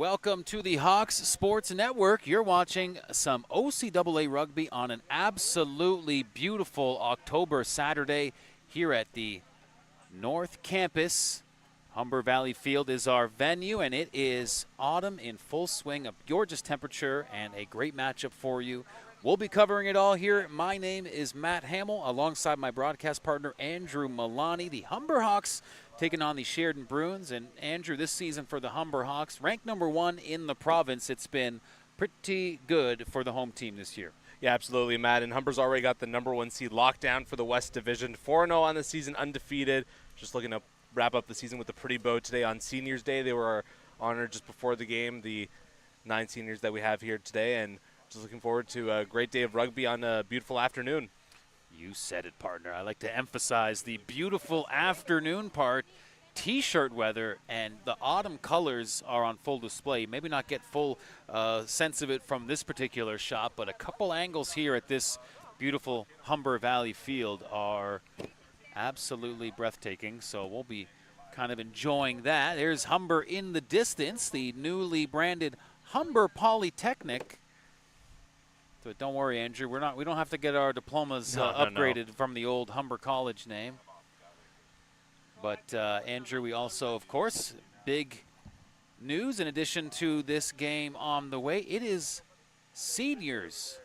Welcome to the Hawks Sports Network. You're watching some OCAA rugby on an absolutely beautiful October Saturday here at the North Campus. Humber Valley Field is our venue, and it is autumn in full swing, a gorgeous temperature, and a great matchup for you. We'll be covering it all here. My name is Matt Hamill, alongside my broadcast partner, Andrew Milani. The Humber Hawks taking on the Sheridan Bruins. And Andrew, this season for the Humber Hawks, ranked #1 in the province. It's been pretty good for the home team this year. Yeah, absolutely, Matt. And Humber's already got the #1 seed locked down for the West Division. 4-0 on the season, undefeated. Just looking to wrap up the season with a pretty bow today on Seniors Day. They were honored just before the game, the 9 seniors that we have here today. And just looking forward to a great day of rugby on a beautiful afternoon. You said it, partner. I like to emphasize the beautiful afternoon part. T-shirt weather and the autumn colors are on full display. Maybe not get full sense of it from this particular shot, but a couple angles here at this beautiful Humber Valley Field are absolutely breathtaking. So we'll be kind of enjoying that. There's Humber in the distance, the newly branded Humber Polytechnic. But don't worry, Andrew. We don't have to get our diplomas upgraded from the old Humber College name. But Andrew, we also, of course, big news in addition to this game on the way. It is Seniors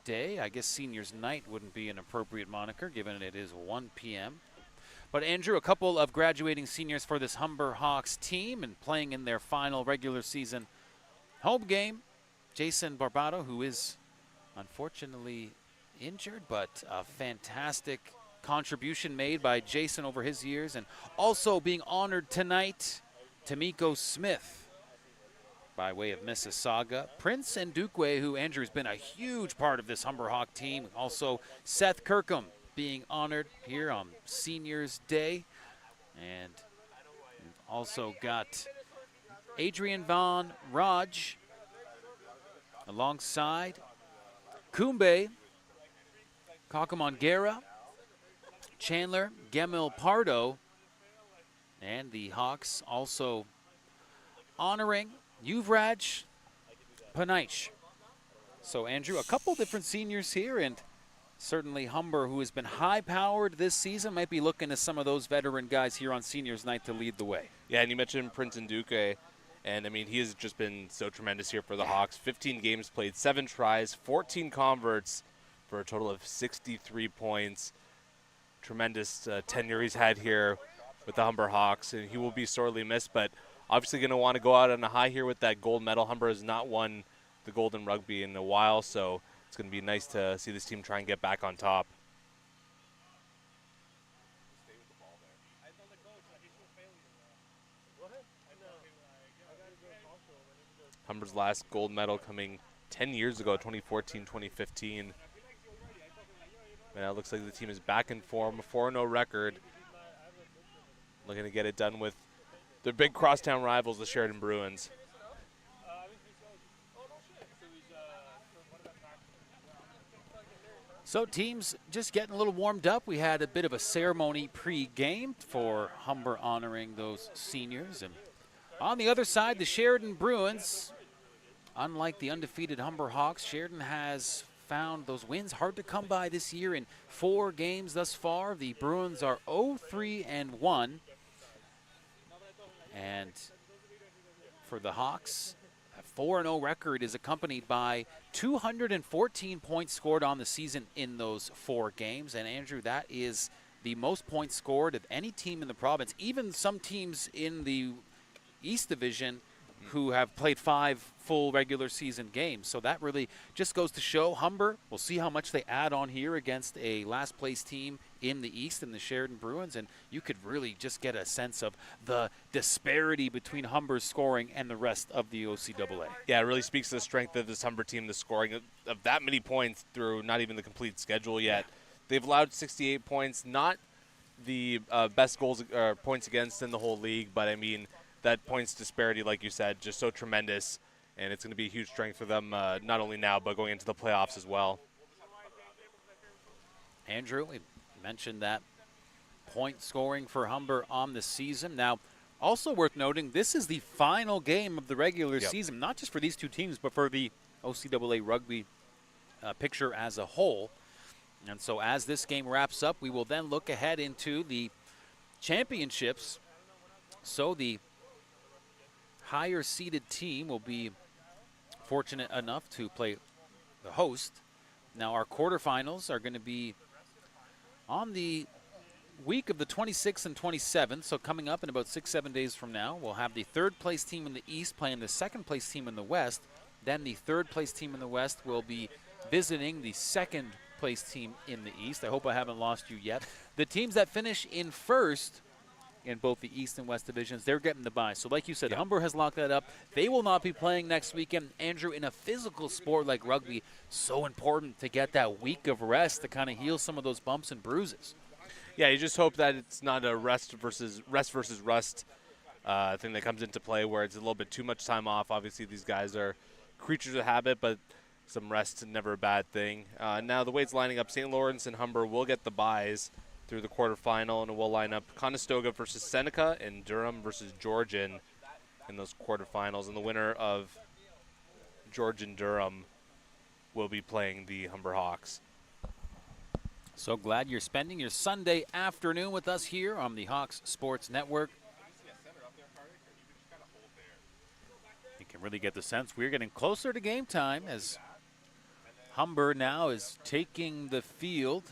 Day. I guess Seniors Night wouldn't be an appropriate moniker, given it is 1 p.m. But Andrew, a couple of graduating seniors for this Humber Hawks team and playing in their final regular season home game. Jason Barbato, who is unfortunately injured, but a fantastic contribution made by Jason over his years. And also being honored tonight, Tamiko Smith by way of Mississauga. Prince Ndukwe, who Andrew has been a huge part of this Humber Hawk team. Also Seth Kirkham being honored here on Seniors Day. And we've also got Adrian Von Raj alongside Kumbe, Kakamongera, Chandler, Gemil Pardo, and the Hawks also honoring Yuvraj Panaish. So, Andrew, a couple different seniors here, and certainly Humber, who has been high-powered this season, might be looking to some of those veteran guys here on Seniors Night to lead the way. Yeah, and you mentioned Prince Nduke. And, I mean, he has just been so tremendous here for the Hawks. 15 games played, 7 tries, 14 converts for a total of 63 points. Tremendous tenure he's had here with the Humber Hawks, and he will be sorely missed, but obviously going to want to go out on a high here with that gold medal. Humber has not won the gold in rugby in a while, so it's going to be nice to see this team try and get back on top. Humber's last gold medal coming 10 years ago, 2014-2015. And it looks like the team is back in form, a 4-0 record. Looking to get it done with their big crosstown rivals, the Sheridan Bruins. So teams just getting a little warmed up. We had a bit of a ceremony pre-game for Humber honoring those seniors. And on the other side, the Sheridan Bruins, unlike the undefeated Humber Hawks, Sheridan has found those wins hard to come by this year in 4 games thus far. The Bruins are 0-3-1. And for the Hawks, a 4-0 record is accompanied by 214 points scored on the season in those 4 games. And Andrew, that is the most points scored of any team in the province, even some teams in the East Division who have played 5 full regular season games. So that really just goes to show Humber. We'll see how much they add on here against a last place team in the East in the Sheridan Bruins, and you could really just get a sense of the disparity between Humber's scoring and the rest of the OCAA. Yeah, it really speaks to the strength of this Humber team, the scoring of that many points through not even the complete schedule yet. Yeah. They've allowed 68 points, not the best goals or points against in the whole league, but I mean, that points disparity, like you said, just so tremendous, and it's going to be a huge strength for them, not only now, but going into the playoffs as well. Andrew, we mentioned that point scoring for Humber on the season. Now, Also worth noting, this is the final game of the regular Yep. season, not just for these two teams, but for the OCAA rugby picture as a whole. And so as this game wraps up, we will then look ahead into the championships. So the higher seeded team will be fortunate enough to play the host. Now our quarterfinals are going to be on the week of the 26th and 27th, so coming up in about 6-7 days from now, we'll have the third place team in the East playing the second place team in the West. Then the third place team in the West will be visiting the second place team in the East. I hope I haven't lost you yet. The teams that finish in first in both the East and West divisions, they're getting the bye. So like you said, Humber has locked that up. They will not be playing next weekend. Andrew, in a physical sport like rugby, so important to get that week of rest to kind of heal some of those bumps and bruises. Yeah, you just hope that it's not a rest versus rust thing that comes into play where it's a little bit too much time off. Obviously, these guys are creatures of habit, but some rest is never a bad thing. Now, the way it's lining up, St. Lawrence and Humber will get the byes through the quarterfinal, and we'll line up Conestoga versus Seneca and Durham versus Georgian in those quarterfinals. And the winner of Georgian-Durham will be playing the Humber Hawks. So glad you're spending your Sunday afternoon with us here on the Hawks Sports Network. You can really get the sense we're getting closer to game time as Humber now is taking the field.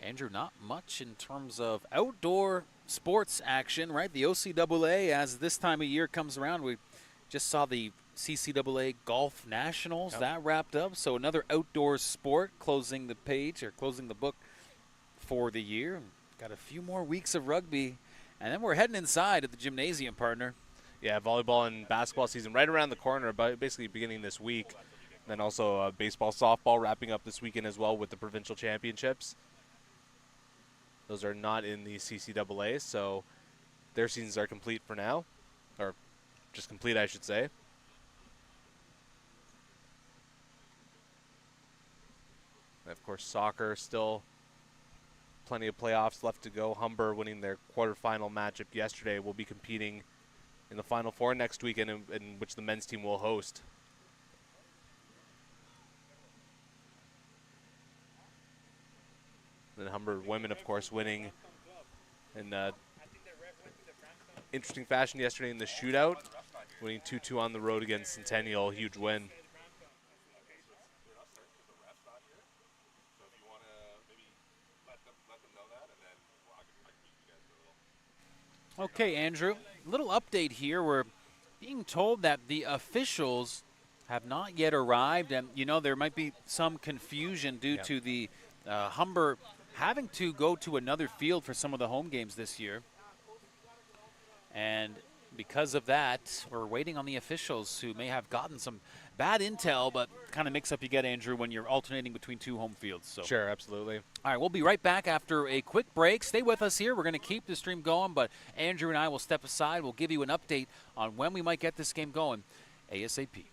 Andrew, not much in terms of outdoor sports action, right? The OCAA, as this time of year comes around, we just saw the CCAA Golf Nationals. That wrapped up. So another outdoor sport closing the page or closing the book for the year. Got a few more weeks of rugby. And then we're heading inside at the gymnasium, partner. Yeah, volleyball and basketball season right around the corner, but basically beginning this week. Then also baseball, softball wrapping up this weekend as well with the provincial championships. Those are not in the CCAA, so their seasons are complete for now. Or just complete, I should say. And of course, soccer, still plenty of playoffs left to go. Humber winning their quarterfinal matchup yesterday will be competing in the Final Four next weekend, in which the men's team will host. Then Humber women, of course, winning in interesting fashion yesterday in the shootout, winning 2-2 on the road against Centennial. Huge win. Okay, Andrew, little update here. We're being told that the officials have not yet arrived, and you know there might be some confusion due to the Humber having to go to another field for some of the home games this year. And because of that, we're waiting on the officials who may have gotten some bad intel, but kind of mix up you get, Andrew, when you're alternating between two home fields. So. Sure, absolutely. All right, we'll be right back after a quick break. Stay with us here. We're going to keep the stream going, but Andrew and I will step aside. We'll give you an update on when we might get this game going ASAP.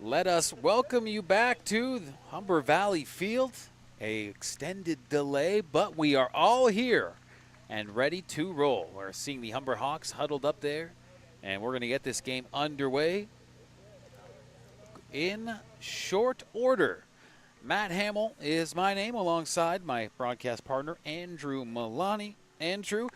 let us welcome you back to the Humber Valley Field. A extended delay, but we are all here and ready to roll. We're seeing the Humber Hawks huddled up there, and we're going to get this game underway in short order. Matt Hamill is my name, alongside my broadcast partner, Andrew Milani. Andrew,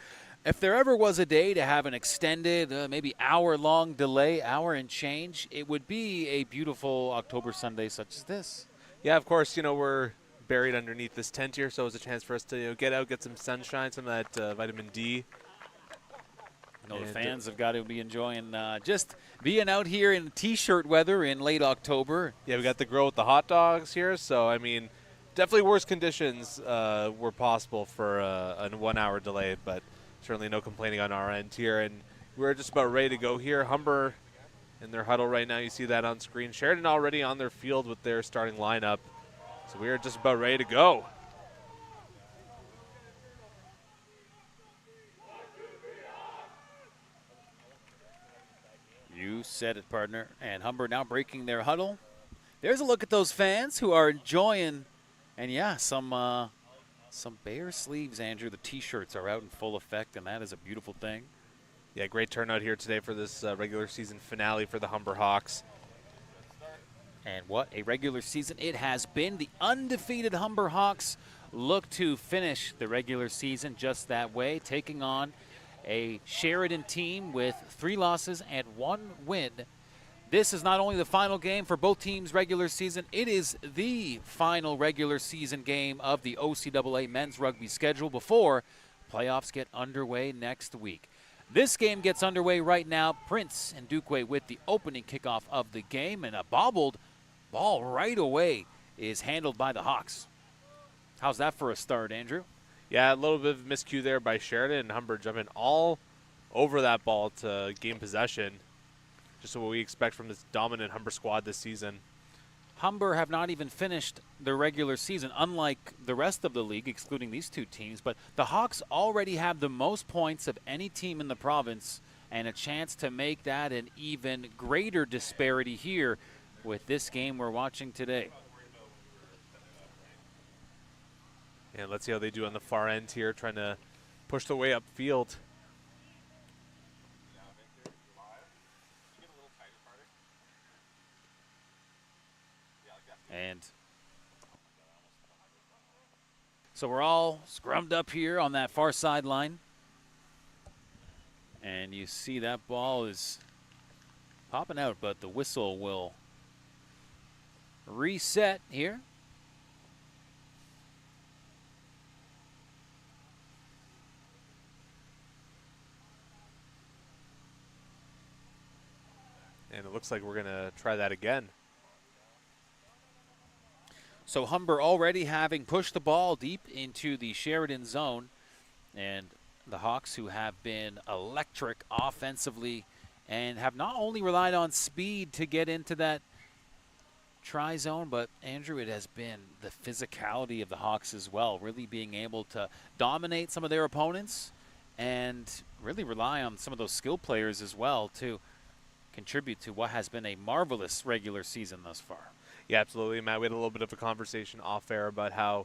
if there ever was a day to have an extended, maybe hour-long delay, hour and change, it would be a beautiful October Sunday such as this. Yeah, of course, we're buried underneath this tent here, so it's a chance for us to get out, get some sunshine, some of that vitamin D. The fans have got to be enjoying just being out here in T-shirt weather in late October. Yeah, we got the grill with the hot dogs here, so, definitely worse conditions were possible for a 1 hour delay, but certainly no complaining on our end here. And we're just about ready to go here. Humber in their huddle right now. You see that on screen. Sheridan already on their field with their starting lineup. So we are just about ready to go. You said it, partner. And Humber now breaking their huddle. There's a look at those fans who are enjoying, and yeah, some Bear sleeves, Andrew. The T-shirts are out in full effect, and that is a beautiful thing. Yeah, great turnout here today for this regular season finale for the Humber Hawks. And what a regular season it has been. The undefeated Humber Hawks look to finish the regular season just that way, taking on a Sheridan team with 3 losses and 1 win. This is not only the final game for both teams' regular season, it is the final regular season game of the OCAA men's rugby schedule before playoffs get underway next week. This game gets underway right now. Prince and Duque with the opening kickoff of the game, and a bobbled ball right away is handled by the Hawks. How's that for a start, Andrew? Yeah, a little bit of miscue there by Sheridan, and Humber jumping all over that ball to gain possession. Just what we expect from this dominant Humber squad this season. Humber have not even finished their regular season, unlike the rest of the league, excluding these 2 teams. But the Hawks already have the most points of any team in the province, and a chance to make that an even greater disparity here with this game we're watching today. And let's see how they do on the far end here, trying to push their way upfield. And so we're all scrummed up here on that far sideline. And you see that ball is popping out, but the whistle will reset here. And it looks like we're going to try that again. So Humber already having pushed the ball deep into the Sheridan zone, and the Hawks, who have been electric offensively and have not only relied on speed to get into that try zone, but Andrew, it has been the physicality of the Hawks as well, really being able to dominate some of their opponents and really rely on some of those skill players as well to contribute to what has been a marvelous regular season thus far. Yeah, absolutely, Matt. We had a little bit of a conversation off air about how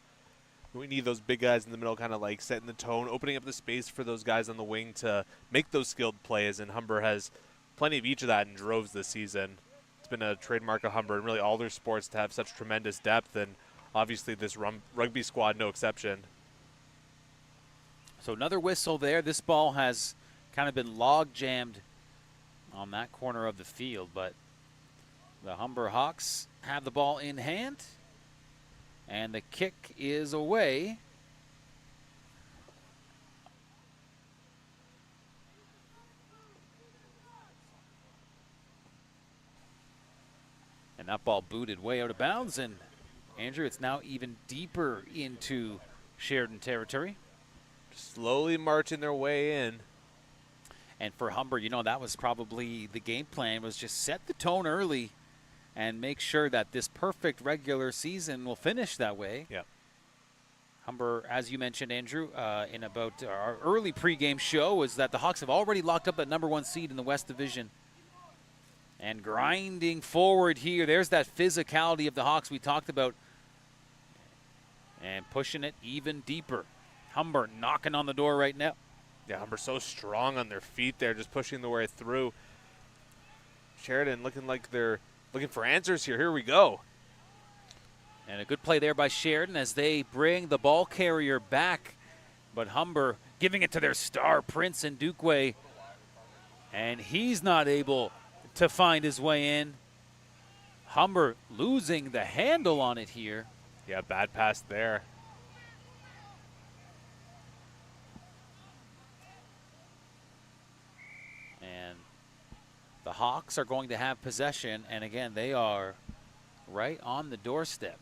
we need those big guys in the middle kind of like setting the tone, opening up the space for those guys on the wing to make those skilled plays, and Humber has plenty of each of that in droves this season. It's been a trademark of Humber and really all their sports to have such tremendous depth, and obviously this rugby squad no exception. So another whistle there. This ball has kind of been log jammed on that corner of the field, but the Humber Hawks have the ball in hand, and the kick is away. And that ball booted way out of bounds, and Andrew, it's now even deeper into Sheridan territory. Slowly marching their way in. And for Humber, that was probably the game plan, was just set the tone early and make sure that this perfect regular season will finish that way. Yep. Humber, as you mentioned, Andrew, in about our early pregame show, is that the Hawks have already locked up that #1 seed in the West Division. And grinding forward here. There's that physicality of the Hawks we talked about. And pushing it even deeper. Humber knocking on the door right now. Yeah, Humber so strong on their feet there, just pushing the way through. Sheridan looking like they're looking for answers here. Here we go. And a good play there by Sheridan as they bring the ball carrier back. But Humber giving it to their star, Prince Ndukwe. And he's not able to find his way in. Humber losing the handle on it here. Yeah, bad pass there. And the Hawks are going to have possession. And again, they are right on the doorstep.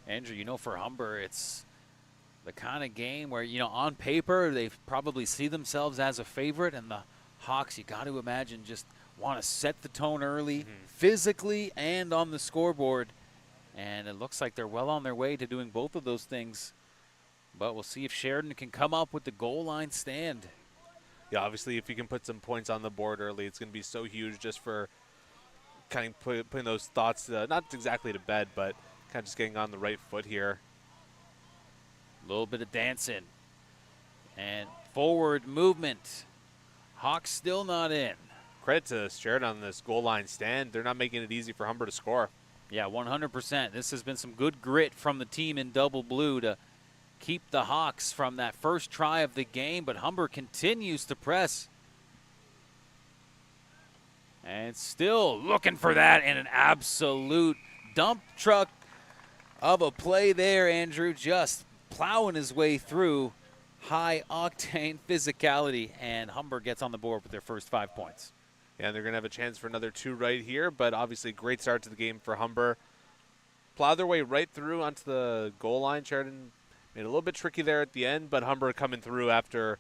Andrew, you know, for Humber, it's the kind of game where, you know, on paper, they probably see themselves as a favorite, and the Hawks, you got to imagine, just want to set the tone early, physically and on the scoreboard. And it looks like they're well on their way to doing both of those things. But we'll see if Sheridan can come up with the goal line stand. Yeah, obviously, if you can put some points on the board early, it's going to be so huge just for kind of putting those thoughts, not exactly to bed, but kind of just getting on the right foot here. A little bit of dancing and forward movement. Hawks still not in. Credit to Sheridan on this goal line stand. They're not making it easy for Humber to score. Yeah, 100%. This has been some good grit from the team in double blue to keep the Hawks from that first try of the game, but Humber continues to press. And still looking for that, and an absolute dump truck of a play there, Andrew, just plowing his way through high-octane physicality, and Humber gets on the board with their first 5 points. Yeah, they're going to have a chance for another 2 right here, but obviously great start to the game for Humber. Plow their way right through onto the goal line. Sheridan made it a little bit tricky there at the end, but Humber coming through after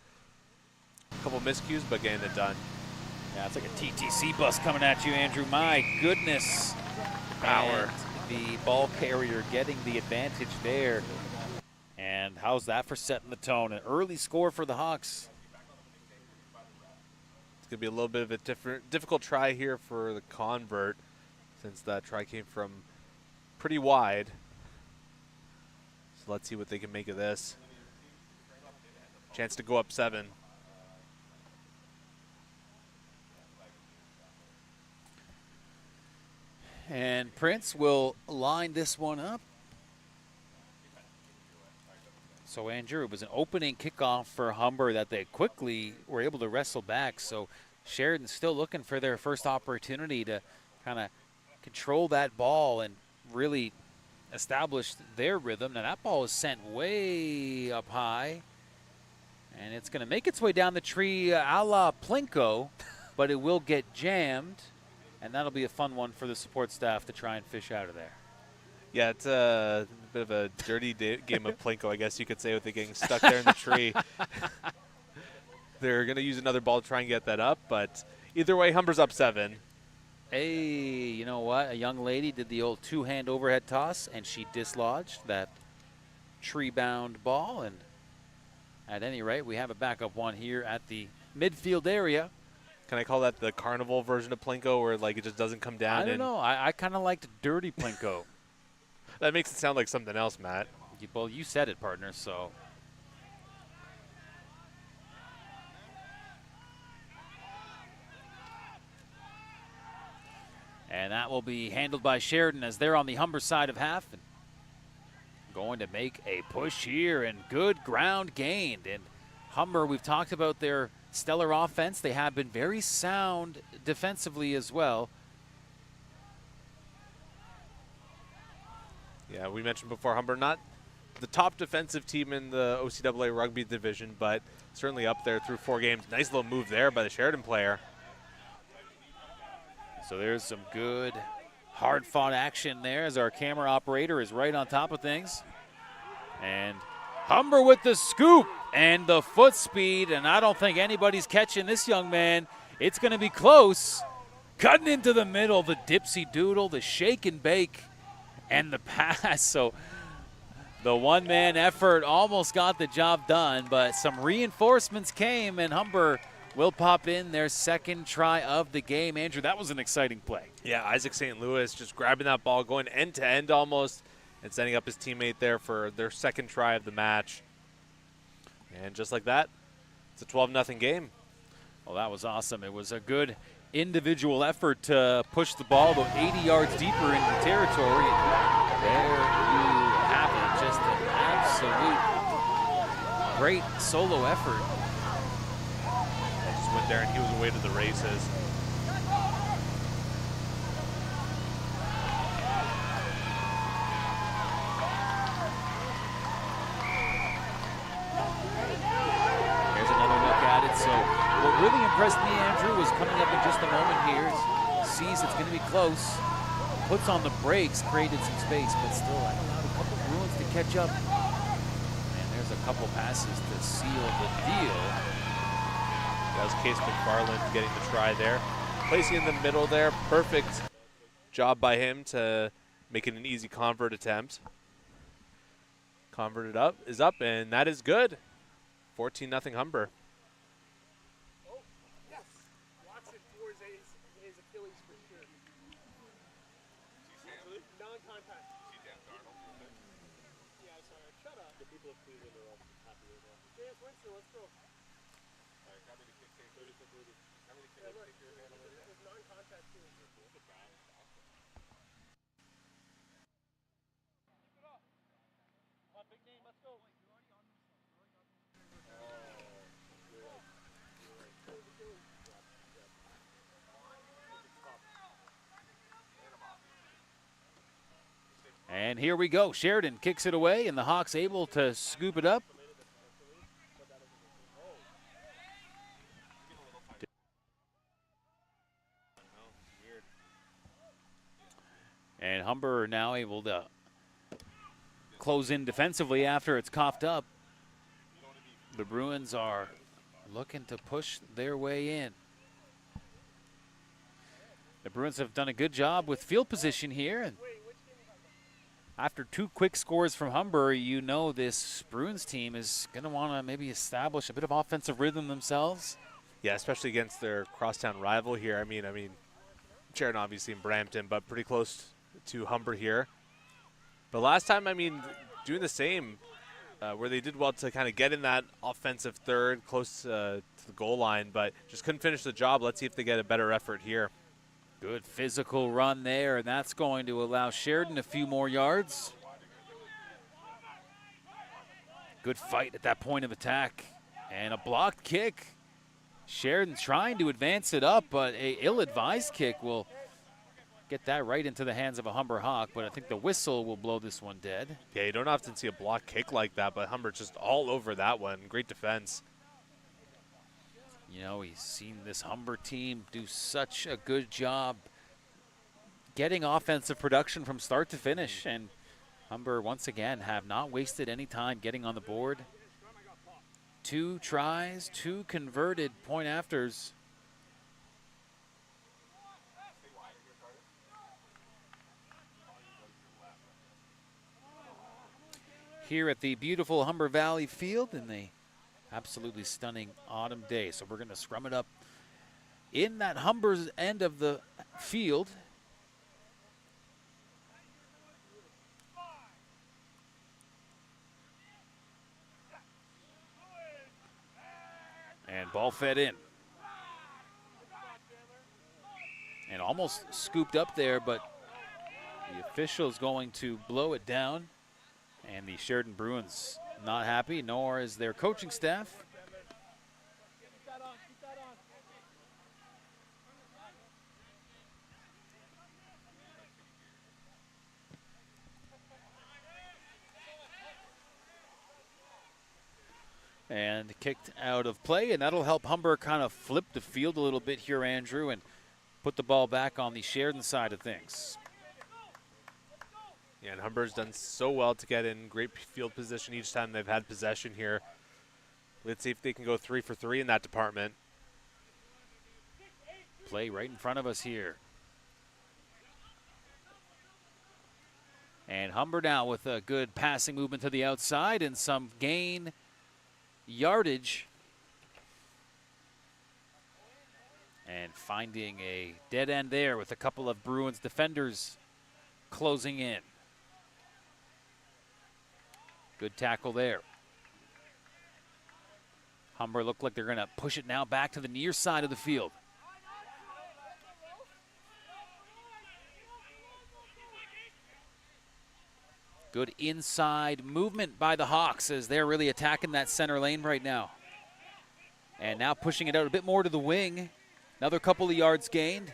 a couple miscues, but getting it done. Yeah, it's like a TTC bus coming at you, Andrew. My goodness. Power. And the ball carrier getting the advantage there. And how's that for setting the tone? An early score for the Hawks. It's going to be a little bit of a difficult try here for the convert, since that try came from pretty wide. So let's see what they can make of this. Chance to go up 7. And Prince will line this one up. So, Andrew, it was an opening kickoff for Humber that they quickly were able to wrestle back. So, Sheridan's still looking for their first opportunity to kind of control that ball and really establish their rhythm. Now, that ball is sent way up high, and it's going to make its way down the tree a la Plinko, but it will get jammed, and that'll be a fun one for the support staff to try and fish out of there. Yeah, it's a bit of a dirty game of Plinko, I guess you could say, with it getting stuck there in the tree. They're going to use another ball to try and get that up, but either way, Humber's up 7. Hey, you know what? A young lady did the old 2-hand overhead toss, and she dislodged that tree-bound ball. And at any rate, we have a backup one here at the midfield area. Can I call that the carnival version of Plinko, where like it just doesn't come down? I don't know. I kind of liked dirty Plinko. That makes it sound like something else, Matt. Well, you said it, partner, so. And that will be handled by Sheridan as they're on the Humber side of half. And going to make a push here, and good ground gained. And Humber, we've talked about their stellar offense. They have been very sound defensively as well. Yeah, we mentioned before, Humber not the top defensive team in the OCAA rugby division, but certainly up there through 4 games. Nice little move there by the Sheridan player. So there's some good, hard-fought action there as our camera operator is right on top of things. And Humber with the scoop and the foot speed, and I don't think anybody's catching this young man. It's going to be close. Cutting into the middle, the dipsy doodle, the shake and bake, and the pass. So the one-man effort almost got the job done, but some reinforcements came, and Humber will pop in their second try of the game. Andrew, that was an exciting play. Yeah, Isaac St. Louis just grabbing that ball, going end to end almost, and setting up his teammate there for their second try of the match. And just like that, it's a 12-0 game. Well, that was awesome. It was a good individual effort to push the ball about 80 yards deeper into territory. There you have it, just an absolute great solo effort. I just went there and he was away to the races. There's another look at it. So what really impressed me, Andrew, was coming up in just a moment here. Sees it's going to be close. Puts on the brakes, created some space, but still allowed a couple of Bruins to catch up. And there's a couple passes to seal the deal. That was Case McFarland getting the try there. Placing in the middle there, perfect job by him to make it an easy convert attempt. Converted up is up, and that is good. 14-0 Humber. And here we go. Sheridan kicks it away, and the Hawks able to scoop it up. And Humber now able to close in defensively after it's coughed up. The Bruins are looking to push their way in. The Bruins have done a good job with field position here. And after two quick scores from Humber, you know this Bruins team is going to want to maybe establish a bit of offensive rhythm themselves. Yeah, especially against their crosstown rival here. I mean, Sheridan obviously in Brampton, but pretty close to Humber here. But last time, doing the same, where they did well to kind of get in that offensive third close to the goal line, but just couldn't finish the job. Let's see if they get a better effort here. Good physical run there, and that's going to allow Sheridan a few more yards. Good fight at that point of attack. And a blocked kick. Sheridan trying to advance it up, but a ill-advised kick will get that right into the hands of a Humber Hawk, but I think the whistle will blow this one dead. Yeah, you don't often see a block kick like that, but Humber just all over that one. Great defense. You know, he's seen this Humber team do such a good job getting offensive production from start to finish, and Humber once again have not wasted any time getting on the board. 2 tries, 2 converted point afters. Here at the beautiful Humber Valley Field in the absolutely stunning autumn day. So we're going to scrum it up in that Humber's end of the field. And ball fed in. And almost scooped up there, but the official's going to blow it down. And the Sheridan Bruins not happy, nor is their coaching staff. And kicked out of play, and that'll help Humber kind of flip the field a little bit here, Andrew, and put the ball back on the Sheridan side of things. Yeah, and Humber's done so well to get in great field position each time they've had possession here. Let's see if they can go 3 for 3 in that department. Play right in front of us here. And Humber now with a good passing movement to the outside and some gain yardage. And finding a dead end there with a couple of Bruins defenders closing in. Good tackle there. Humber look like they're going to push it now back to the near side of the field. Good inside movement by the Hawks as they're really attacking that center lane right now. And now pushing it out a bit more to the wing. Another couple of yards gained.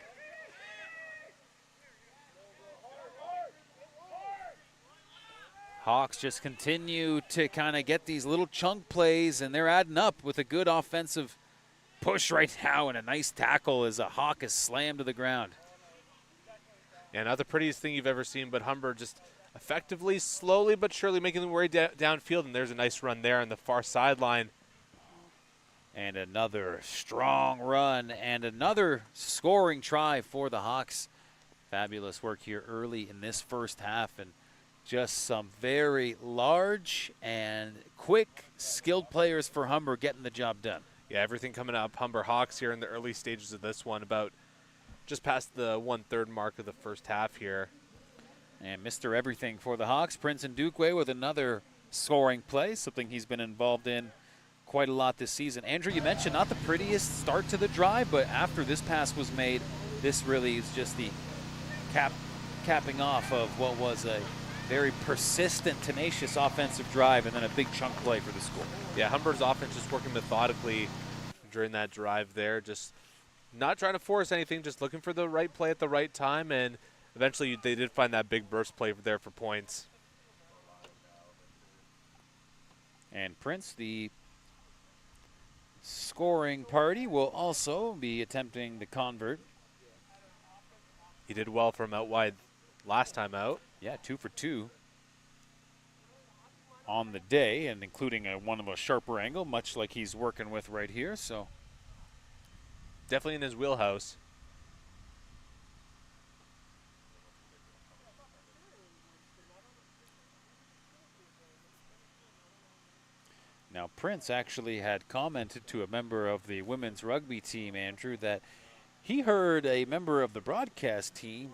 Hawks just continue to kind of get these little chunk plays, and they're adding up with a good offensive push right now and a nice tackle as a Hawk is slammed to the ground. Yeah, not the prettiest thing you've ever seen, but Humber just effectively, slowly but surely making their way downfield, and there's a nice run there on the far sideline. And another strong run and another scoring try for the Hawks. Fabulous work here early in this first half, and just some very large and quick, skilled players for Humber getting the job done. Yeah, everything coming up. Humber Hawks here in the early stages of this one, about just past the 1/3 mark of the first half here. And Mr. Everything for the Hawks, Prince Ndukwe with another scoring play, something he's been involved in quite a lot this season. Andrew, you mentioned not the prettiest start to the drive, but after this pass was made, this really is just the capping off of what was a very persistent, tenacious offensive drive and then a big chunk play for the school. Yeah, Humber's offense just working methodically during that drive there, just not trying to force anything, just looking for the right play at the right time, and eventually they did find that big burst play there for points. And Prince, the scoring party, will also be attempting to convert. He did well from out wide last time out. Yeah, 2 for 2 on the day, and including one of a sharper angle, much like he's working with right here. So definitely in his wheelhouse. now Prince actually had commented to a member of the women's rugby team, Andrew, that he heard a member of the broadcast team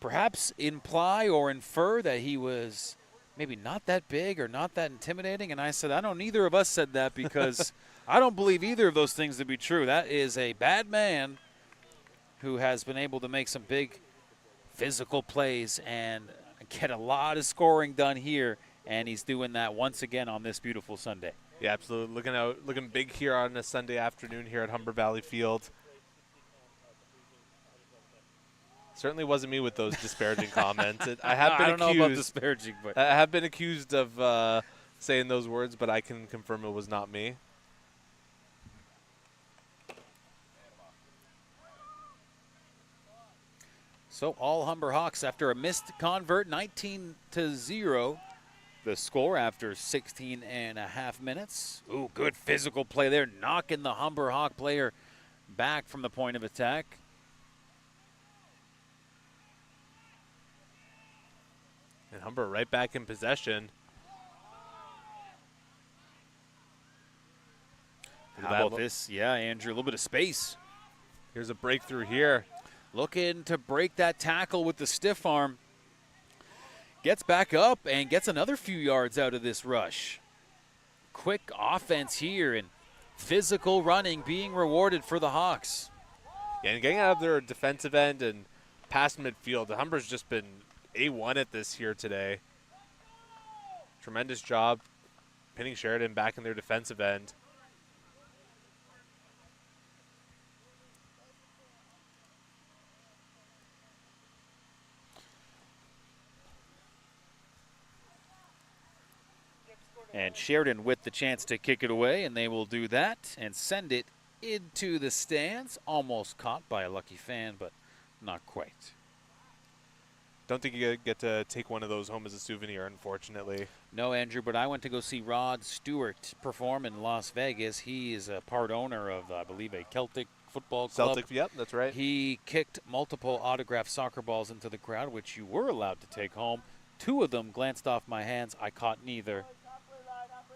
perhaps imply or infer that he was maybe not that big or not that intimidating. And I said, I don't, neither of us said that because I don't believe either of those things to be true. That is a bad man who has been able to make some big physical plays and get a lot of scoring done here. And he's doing that once again on this beautiful Sunday. Yeah, absolutely. Looking big here on a Sunday afternoon here at Humber Valley Field. Certainly wasn't me with those disparaging comments. I don't know about disparaging, but I have been accused of saying those words, but I can confirm it was not me. So all Humber Hawks after a missed convert, 19-0. The score after 16 and a half minutes. Ooh, good physical play there, knocking the Humber Hawk player back from the point of attack. And Humber right back in possession. How about this? Yeah, Andrew, a little bit of space. Here's a breakthrough here. Looking to break that tackle with the stiff arm. Gets back up and gets another few yards out of this rush. Quick offense here and physical running being rewarded for the Hawks. Yeah, and getting out of their defensive end and past midfield. The Humber's just been A1 at this here today. Tremendous job pinning Sheridan back in their defensive end. And Sheridan with the chance to kick it away, and they will do that and send it into the stands. Almost caught by a lucky fan, but not quite. Don't think you get to take one of those home as a souvenir, unfortunately. No, Andrew, but I went to go see Rod Stewart perform in Las Vegas. He is a part owner of, I believe, a Celtic football club. Celtic, yep, that's right. He kicked multiple autographed soccer balls into the crowd, which you were allowed to take home. 2 of them glanced off my hands. I caught neither.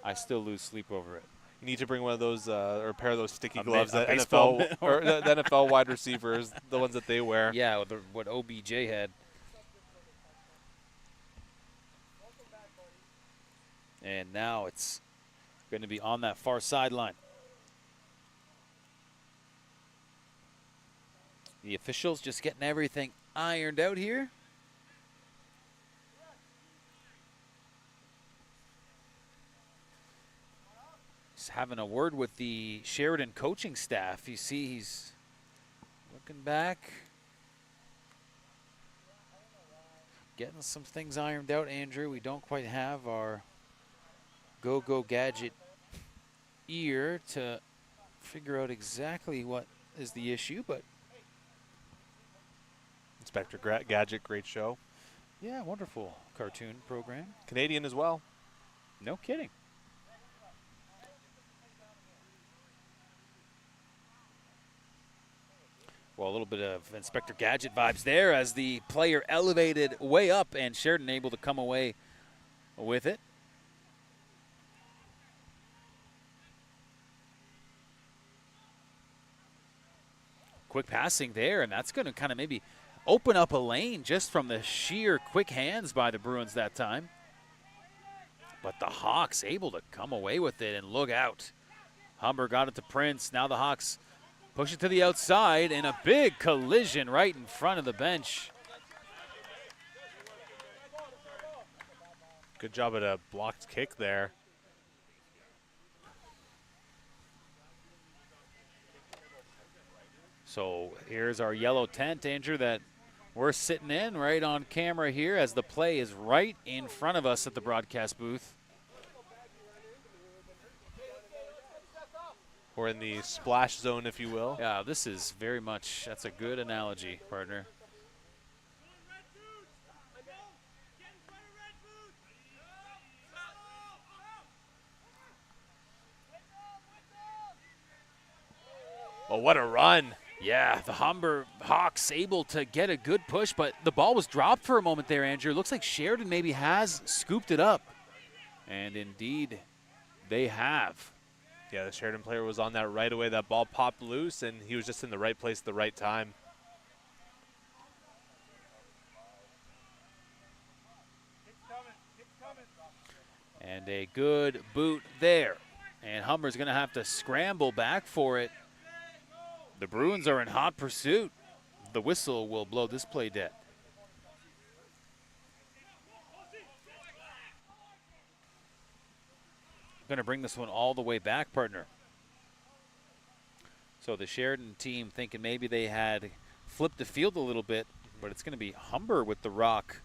I still lose sleep over it. You need to bring one of those or a pair of those sticky A gloves that baseball NFL or the NFL wide receivers, the ones that they wear. Yeah, what OBJ had. And now it's going to be on that far sideline. The officials just getting everything ironed out here. Just having a word with the Sheridan coaching staff. You see he's looking back. Getting some things ironed out, Andrew. We don't quite have our go-go gadget ear to figure out exactly what is the issue, but Inspector Gadget, great show. yeah, wonderful cartoon program. Canadian as well. No kidding. Well, a little bit of Inspector Gadget vibes there as the player elevated way up and Sheridan able to come away with it. Quick passing there, and that's going to kind of maybe open up a lane just from the sheer quick hands by the Bruins that time. But the Hawks able to come away with it, and look out. Humber got it to Prince. Now the Hawks push it to the outside, and a big collision right in front of the bench. Good job at a blocked kick there. So here's our yellow tent, Andrew, that we're sitting in right on camera here as the play is right in front of us at the broadcast booth. Or in the splash zone, if you will. Yeah, this is very much, that's a good analogy, partner. Oh, what a run. Yeah, the Humber Hawks able to get a good push, but the ball was dropped for a moment there, Andrew. Looks like Sheridan maybe has scooped it up. And indeed, they have. Yeah, the Sheridan player was on that right away. That ball popped loose, and he was just in the right place at the right time. And a good boot there. And Humber's going to have to scramble back for it. The Bruins are in hot pursuit. The whistle will blow this play dead. Going to bring this one all the way back, partner. So the Sheridan team thinking maybe they had flipped the field a little bit, but it's going to be Humber with the rock.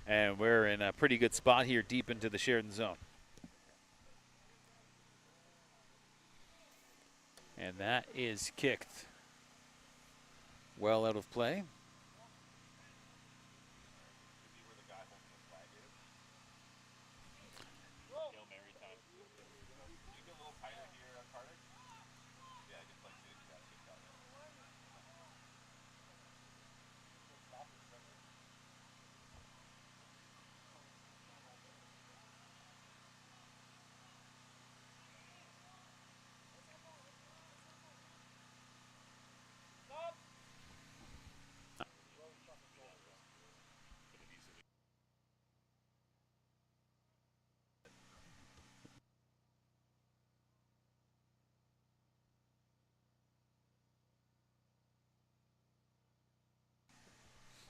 And we're in a pretty good spot here deep into the Sheridan zone. And that is kicked well out of play.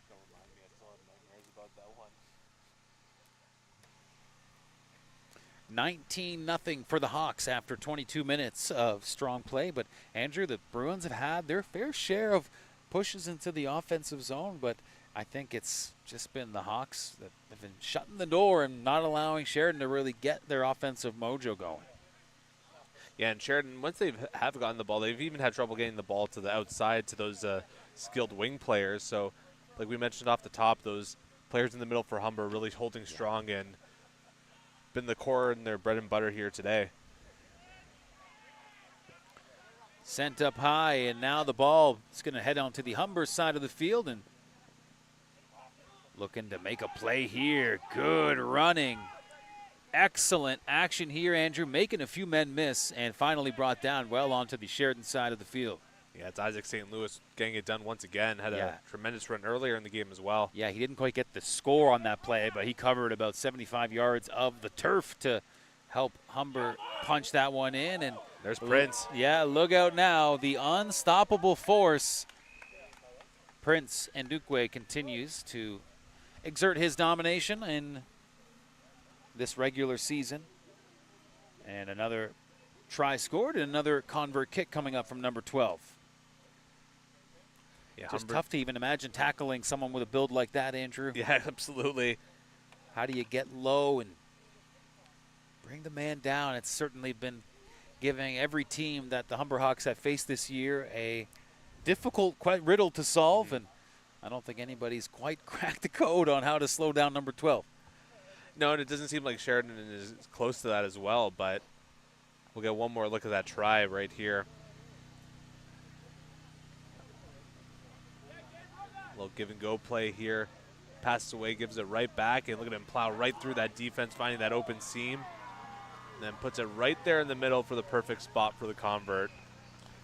Don't remind me, I still have nightmares about that one. 19-0 for the Hawks after 22 minutes of strong play. But, Andrew, the Bruins have had their fair share of pushes into the offensive zone, but I think it's just been the Hawks that have been shutting the door and not allowing Sheridan to really get their offensive mojo going. Yeah, and Sheridan, once they have gotten the ball, they've even had trouble getting the ball to the outside to those skilled wing players. So, like we mentioned off the top, those players in the middle for Humber really holding strong and been the core and their bread and butter here today. Sent up high, and now the ball is going to head on to the Humber side of the field and looking to make a play here. Good running excellent action here, Andrew, making a few men miss and finally brought down well onto the Sheridan side of the field. Yeah, it's Isaac St. Louis getting it done once again. Had Yeah. a tremendous run earlier in the game as well. Yeah, he didn't quite get the score on that play, but he covered about 75 yards of the turf to help Humber punch that one in. And There's Prince. Yeah, look out now. The unstoppable force. Prince Ndukwe continues to exert his domination in this regular season. And another try scored and another convert kick coming up from number 12. Yeah, Just Humber. tough to even imagine tackling someone with a build like that, Andrew. Yeah, absolutely. How do you get low and bring the man down? It's certainly been giving every team that the Humber Hawks have faced this year a difficult riddle to solve, and I don't think anybody's quite cracked the code on how to slow down number 12. No, and it doesn't seem like Sheridan is close to that as well, but we'll get one more look at that try right here. A little give and go play here. Passes away, gives it right back, and look at him plow right through that defense, finding that open seam. And then puts it right there in the middle for the perfect spot for the convert.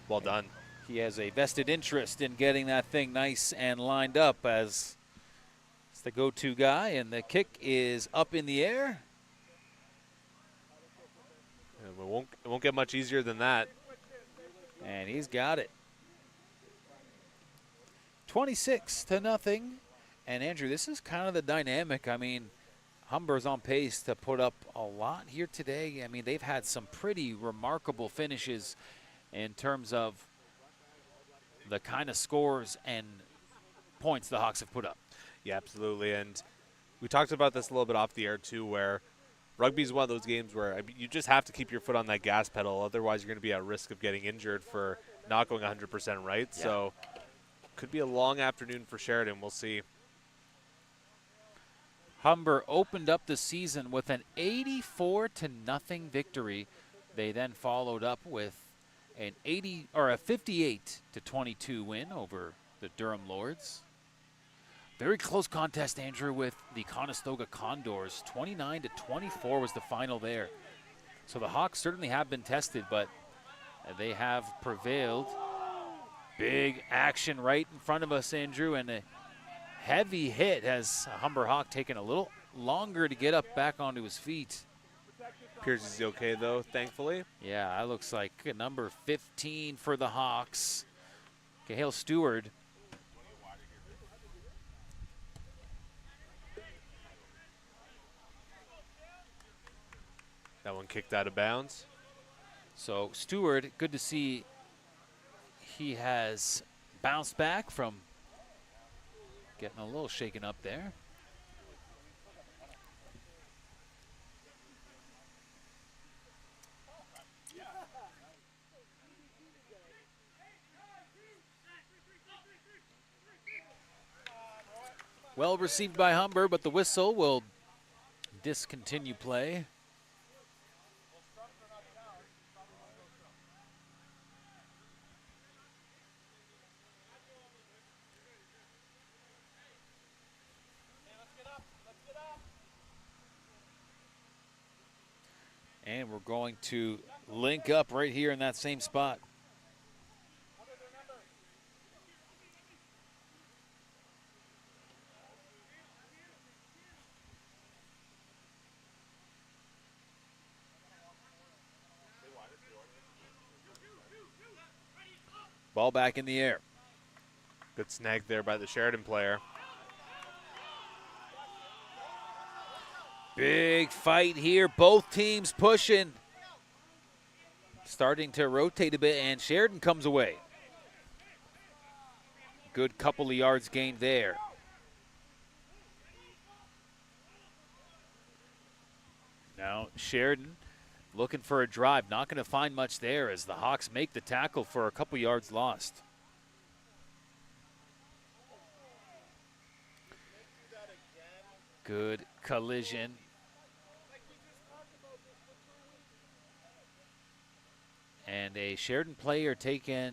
Well done. He has a vested interest in getting that thing nice and lined up as it's the go-to guy, and the kick is up in the air. And it won't get much easier than that. And he's got it. 26-0. And Andrew, this is kind of the dynamic. I mean, Humber's on pace to put up a lot here today. I mean, they've had some pretty remarkable finishes in terms of the kind of scores and points the Hawks have put up. Yeah, absolutely. And we talked about this a little bit off the air, too, where rugby is one of those games where you just have to keep your foot on that gas pedal. Otherwise, you're going to be at risk of getting injured for not going 100% right. Yeah. So could be a long afternoon for Sheridan. We'll see. Humber opened up the season with an 84-0 victory. They then followed up with an 58-22 win over the Durham Lords. Very close contest, Andrew, with the Conestoga Condors. 29-24 was the final there. So the Hawks certainly have been tested, but they have prevailed. Big action right in front of us, Andrew, and a heavy hit has Humber Hawk taken a little longer to get up back onto his feet. Appears he's okay, though, thankfully. Yeah, that looks like number 15 for the Hawks. Cahill Stewart. That one kicked out of bounds. So Stewart, good to see he has bounced back from getting a little shaken up there. Well received by Humber, but the whistle will discontinue play. And we're going to link up right here in that same spot. Ball back in the air. Good snag there by the Sheridan player. Big fight here. Both teams pushing. Starting to rotate a bit, and Sheridan comes away. Good couple of yards gained there. Now Sheridan looking for a drive. Not going to find much there as the Hawks make the tackle for a couple yards lost. Good collision. And a Sheridan player taking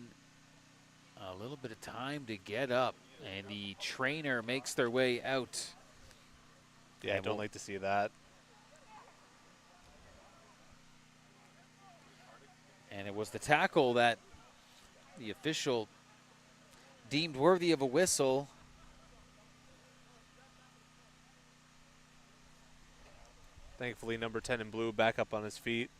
a little bit of time to get up, and the trainer makes their way out. Yeah, I don't like to see that. And it was the tackle that the official deemed worthy of a whistle. Thankfully, number 10 in blue back up on his feet.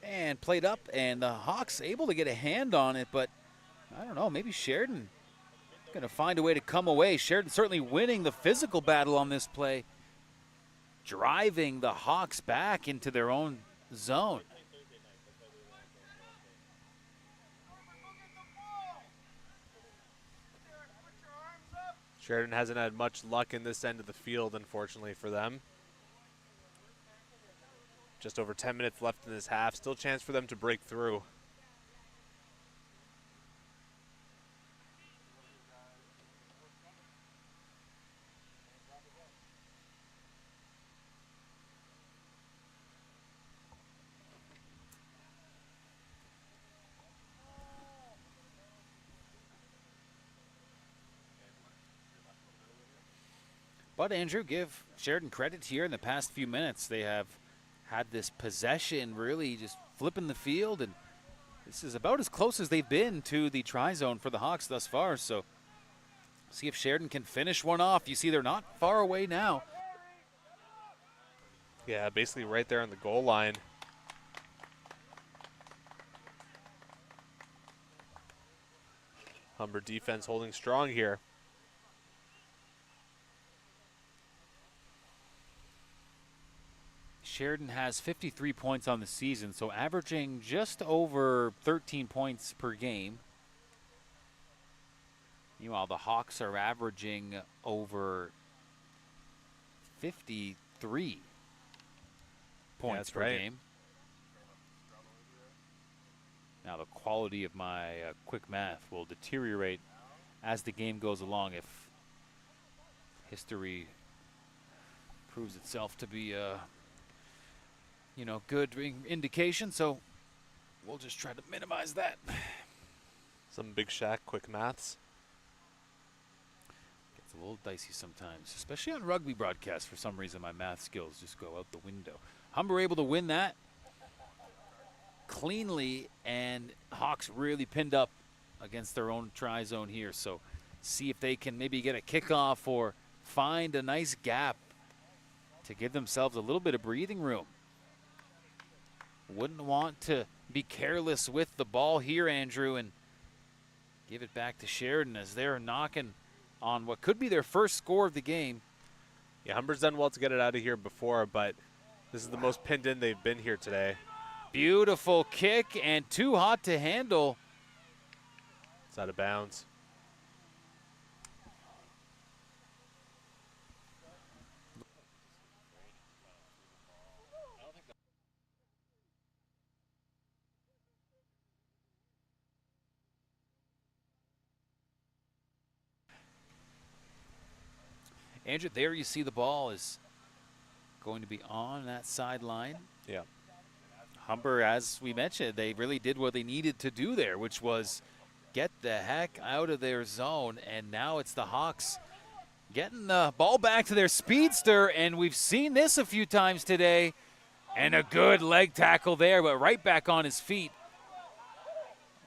And played up, and the Hawks able to get a hand on it, but I don't know, maybe Sheridan going to find a way to come away. Sheridan certainly winning the physical battle on this play, driving the Hawks back into their own zone. Sheridan hasn't had much luck in this end of the field, unfortunately for them. Just over 10 minutes left in this half. Still a chance for them to break through. But Andrew, give Sheridan credit here. In the past few minutes, they have had this possession, really just flipping the field, and this is about as close as they've been to the try zone for the Hawks thus far. So see if Sheridan can finish one off. You see they're not far away now. Yeah, basically right there on the goal line. Humber defense holding strong here. Sheridan has 53 points on the season, so averaging just over 13 points per game. Meanwhile, the Hawks are averaging over 53 points per game. Now, the quality of my quick math will deteriorate as the game goes along if history proves itself to be good indication, so we'll just try to minimize that. Some Big Shack quick maths. Gets a little dicey sometimes, especially on rugby broadcasts. For some reason, my math skills just go out the window. Humber able to win that cleanly, and Hawks really pinned up against their own try zone here, so see if they can maybe get a kickoff or find a nice gap to give themselves a little bit of breathing room. Wouldn't want to be careless with the ball here, Andrew, and give it back to Sheridan as they're knocking on what could be their first score of the game. Yeah, Humber's done well to get it out of here before, but this is the most pinned in they've been here today. Beautiful kick and too hot to handle. It's out of bounds. Andrew, there you see the ball is going to be on that sideline. Yeah. Humber, as we mentioned, they really did what they needed to do there, which was get the heck out of their zone. And now it's the Hawks getting the ball back to their speedster. And we've seen this a few times today. And a good leg tackle there, but right back on his feet.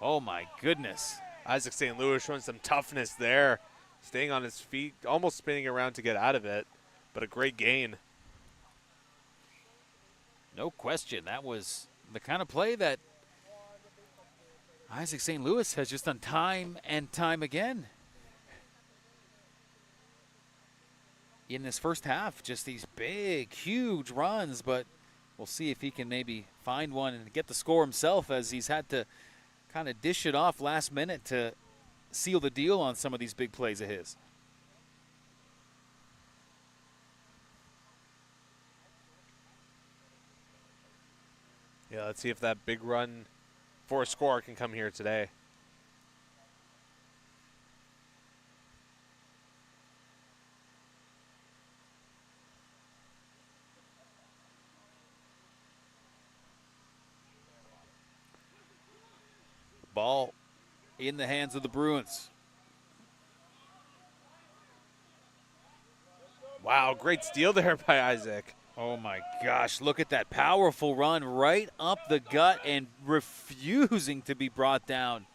Oh, my goodness. Isaac St. Louis showing some toughness there. Staying on his feet, almost spinning around to get out of it, but a great gain. No question. That was the kind of play that Isaac St. Louis has just done time and time again in this first half. Just these big, huge runs, but we'll see if he can maybe find one and get the score himself, as he's had to kind of dish it off last minute to seal the deal on some of these big plays of his. Yeah, let's see if that big run for a score can come here today. Ball in the hands of the Bruins. Wow, great steal there by Isaac. Oh my gosh, look at that powerful run right up the gut and refusing to be brought down.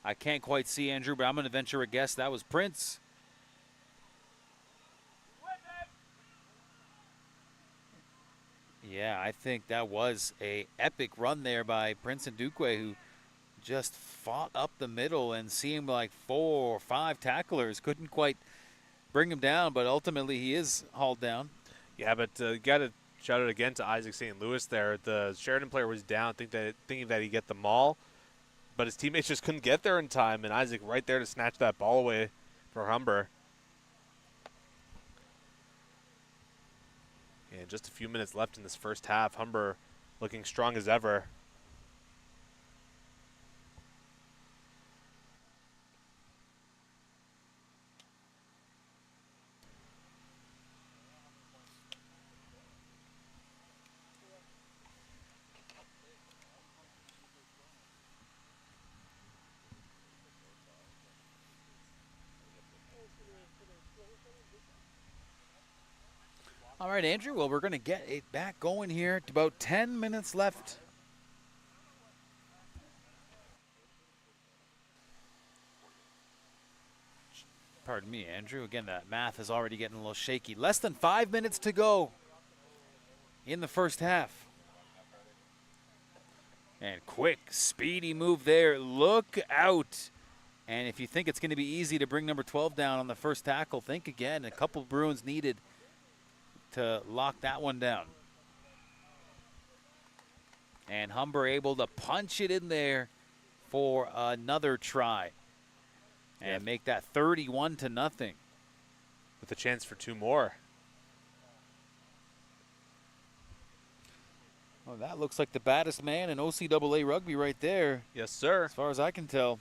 I can't quite see Andrew, but I'm going to venture a guess that was Prince. Yeah, I think that was a epic run there by Prince and Duque, who just fought up the middle and seemed like 4 or 5 tacklers. Couldn't quite bring him down, but ultimately he is hauled down. Yeah, but you got to shout out again to Isaac St. Louis there. The Sheridan player was down, thinking that he'd get the maul, but his teammates just couldn't get there in time, and Isaac right there to snatch that ball away for Humber. And just a few minutes left in this first half. Humber looking strong as ever. All right, Andrew, well, we're going to get it back going here. About 10 minutes left. Pardon me, Andrew. Again, that math is already getting a little shaky. Less than 5 minutes to go in the first half. And quick, speedy move there. Look out. And if you think it's going to be easy to bring number 12 down on the first tackle, think again. A couple Bruins needed to lock that one down. And Humber able to punch it in there for another try and make that 31-0. With a chance for 2 more. Well, that looks like the baddest man in OCAA rugby right there. Yes, sir. As far as I can tell.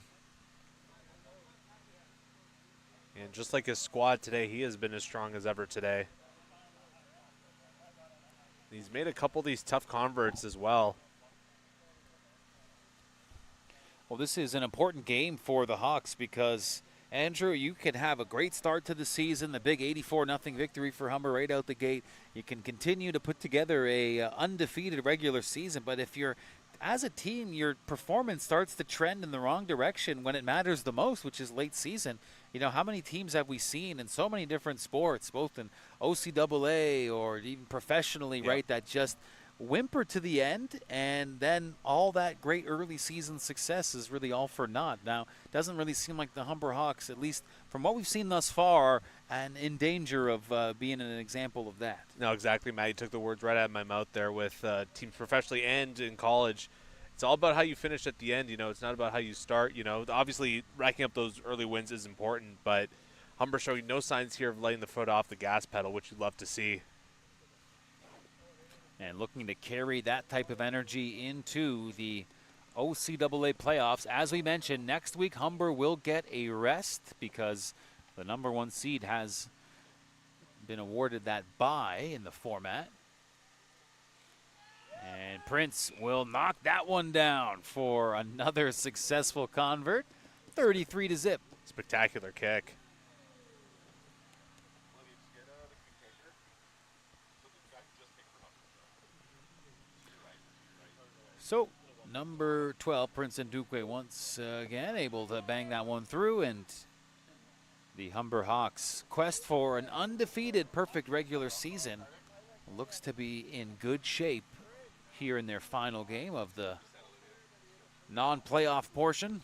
And just like his squad today, he has been as strong as ever today. He's made a couple of these tough converts as well. Well, this is an important game for the Hawks because, Andrew, you can have a great start to the season, the big 84-0 victory for Humber right out the gate. You can continue to put together a undefeated regular season, but if you're, as a team, your performance starts to trend in the wrong direction when it matters the most, which is late season. You know, how many teams have we seen in so many different sports, both in OCAA or even professionally, right, that just whimper to the end, and then all that great early season success is really all for naught. Now, it doesn't really seem like the Humber Hawks, at least from what we've seen thus far, are in danger of being an example of that. No, exactly, Matt. You took the words right out of my mouth there with teams professionally and in college. It's all about how you finish at the end. You know, it's not about how you start. You know, obviously racking up those early wins is important, but Humber showing no signs here of letting the foot off the gas pedal, which you'd love to see. And looking to carry that type of energy into the OCAA playoffs. As we mentioned, next week Humber will get a rest because the number 1 seed has been awarded that bye in the format. And Prince will knock that one down for another successful convert. 33-0. Spectacular kick. So, number 12, Prince and Duque, once again able to bang that one through, and the Humber Hawks' quest for an undefeated perfect regular season looks to be in good shape here in their final game of the non-playoff portion.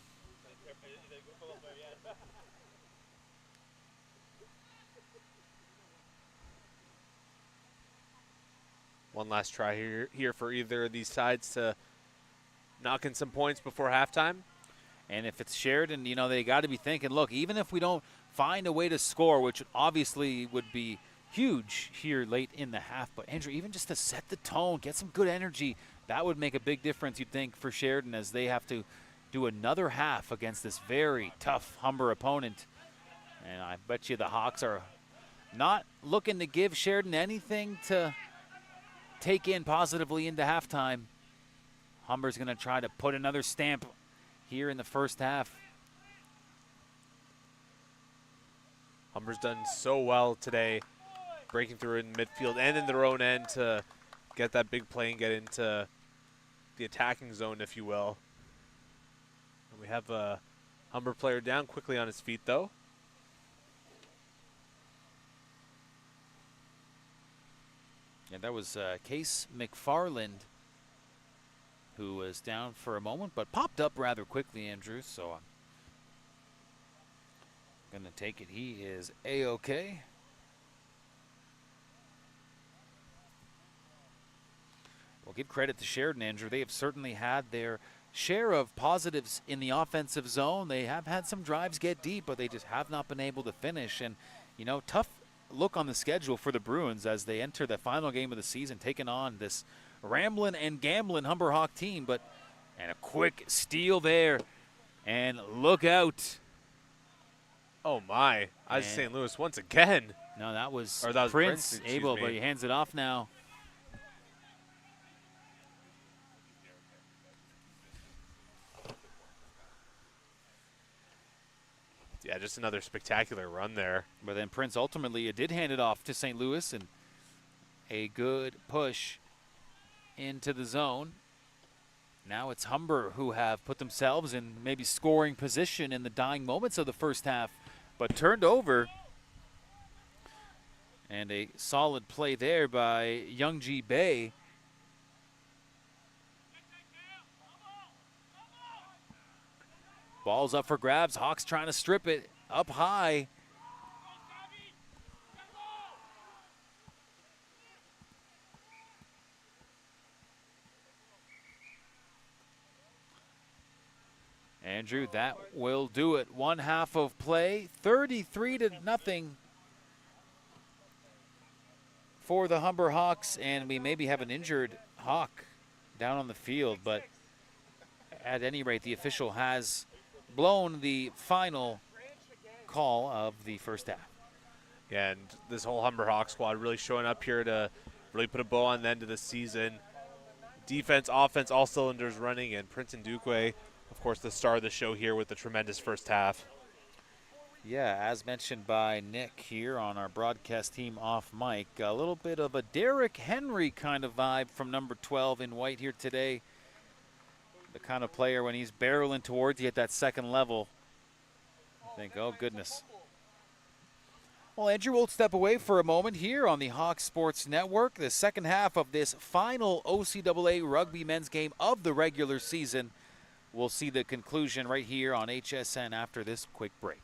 One last try here for either of these sides to knock in some points before halftime. And if it's Sheridan, they got to be thinking, look, even if we don't find a way to score, which obviously would be huge here late in the half, but Andrew, even just to set the tone, get some good energy, that would make a big difference, you'd think, for Sheridan as they have to do another half against this very tough Humber opponent. And I bet you the Hawks are not looking to give Sheridan anything to take in positively into halftime. Humber's going to try to put another stamp here in the first half. Humber's done so well today, breaking through in midfield and in their own end to get that big play and get into the attacking zone, if you will. And we have a Humber player down quickly on his feet, though. Yeah, that was Case McFarland, who was down for a moment, but popped up rather quickly, Andrew. So I'm going to take it. He is A-OK. Well, give credit to Sheridan, Andrew. They have certainly had their share of positives in the offensive zone. They have had some drives get deep, but they just have not been able to finish. And, tough look on the schedule for the Bruins as they enter the final game of the season, taking on this ramblin' and gamblin' Humber Hawk team. And a quick steal there. And look out. Oh, my. Isaac St. Louis once again. No, that was Prince Abel, but he hands it off now. Yeah, just another spectacular run there. But then Prince ultimately did hand it off to St. Louis, and a good push into the zone. Now it's Humber who have put themselves in maybe scoring position in the dying moments of the first half, but turned over. And a solid play there by Youngji Bay. Ball's up for grabs. Hawks trying to strip it up high. Andrew, that will do it. One half of play, 33-0 for the Humber Hawks, and we maybe have an injured Hawk down on the field, but at any rate, the official has blown the final call of the first half. Yeah, and this whole Humber Hawk squad really showing up here to really put a bow on the end of the season. Defense, offense, all cylinders running, and Prince Ndukwe, of course, the star of the show here with the tremendous first half. Yeah, as mentioned by Nick here on our broadcast team off mic, a little bit of a Derrick Henry kind of vibe from number 12 in white here today. The kind of player when he's barreling towards you at that second level, I think, oh, goodness. Well, Andrew, we'll step away for a moment here on the Hawks Sports Network. The second half of this final OCAA rugby men's game of the regular season. We'll see the conclusion right here on HSN after this quick break.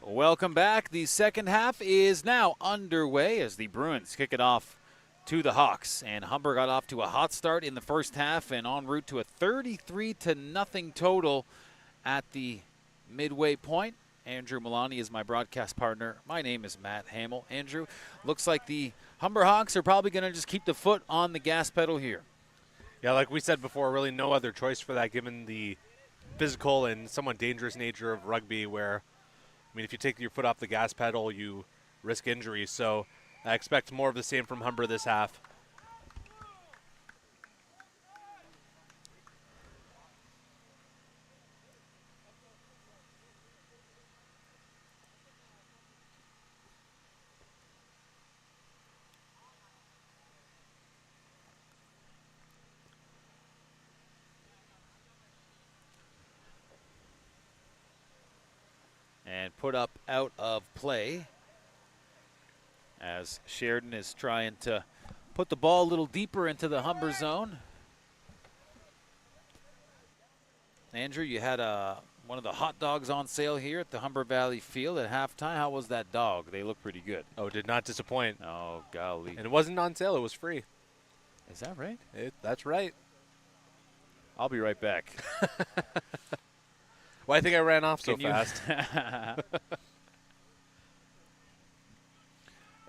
Welcome back. The second half is now underway as the Bruins kick it off to the Hawks. And Humber got off to a hot start in the first half and en route to a 33-0 total at the midway point. Andrew Milani is my broadcast partner. My name is Matt Hamill. Andrew, looks like the Humber Hawks are probably going to just keep the foot on the gas pedal here. Yeah, like we said before, really no other choice for that given the physical and somewhat dangerous nature of rugby where, I mean, if you take your foot off the gas pedal, you risk injury. So I expect more of the same from Humber this half. And put up out of play as Sheridan is trying to put the ball a little deeper into the Humber zone. Andrew, you had one of the hot dogs on sale here at the Humber Valley Field at halftime. How was that dog? They look pretty good. Oh, did not disappoint. Oh, golly. And it wasn't on sale. It was free. Is that right? That's right. I'll be right back. Well, I think I ran off so Can you- fast.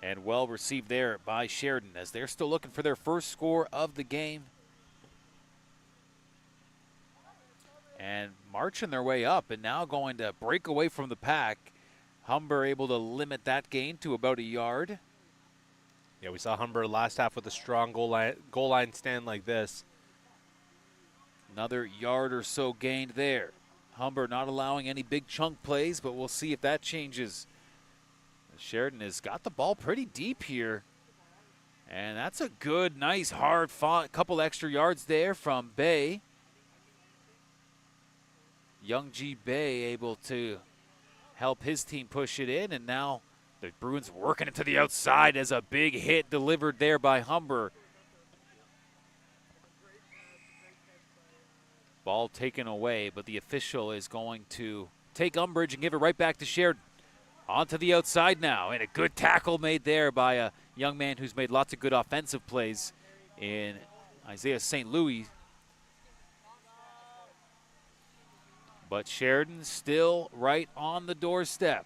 And well received there by Sheridan as they're still looking for their first score of the game. And marching their way up and now going to break away from the pack. Humber able to limit that gain to about a yard. Yeah, we saw Humber last half with a strong goal line stand like this. Another yard or so gained there. Humber not allowing any big chunk plays, but we'll see if that changes. Sheridan has got the ball pretty deep here. And that's a good, nice, hard fought couple extra yards there from Bay. Young G. Bay able to help his team push it in, and now the Bruins working it to the outside as a big hit delivered there by Humber. Ball taken away, but the official is going to take umbrage and give it right back to Sheridan. On to the outside now, and a good tackle made there by a young man who's made lots of good offensive plays in Isaiah St. Louis. But Sheridan still right on the doorstep.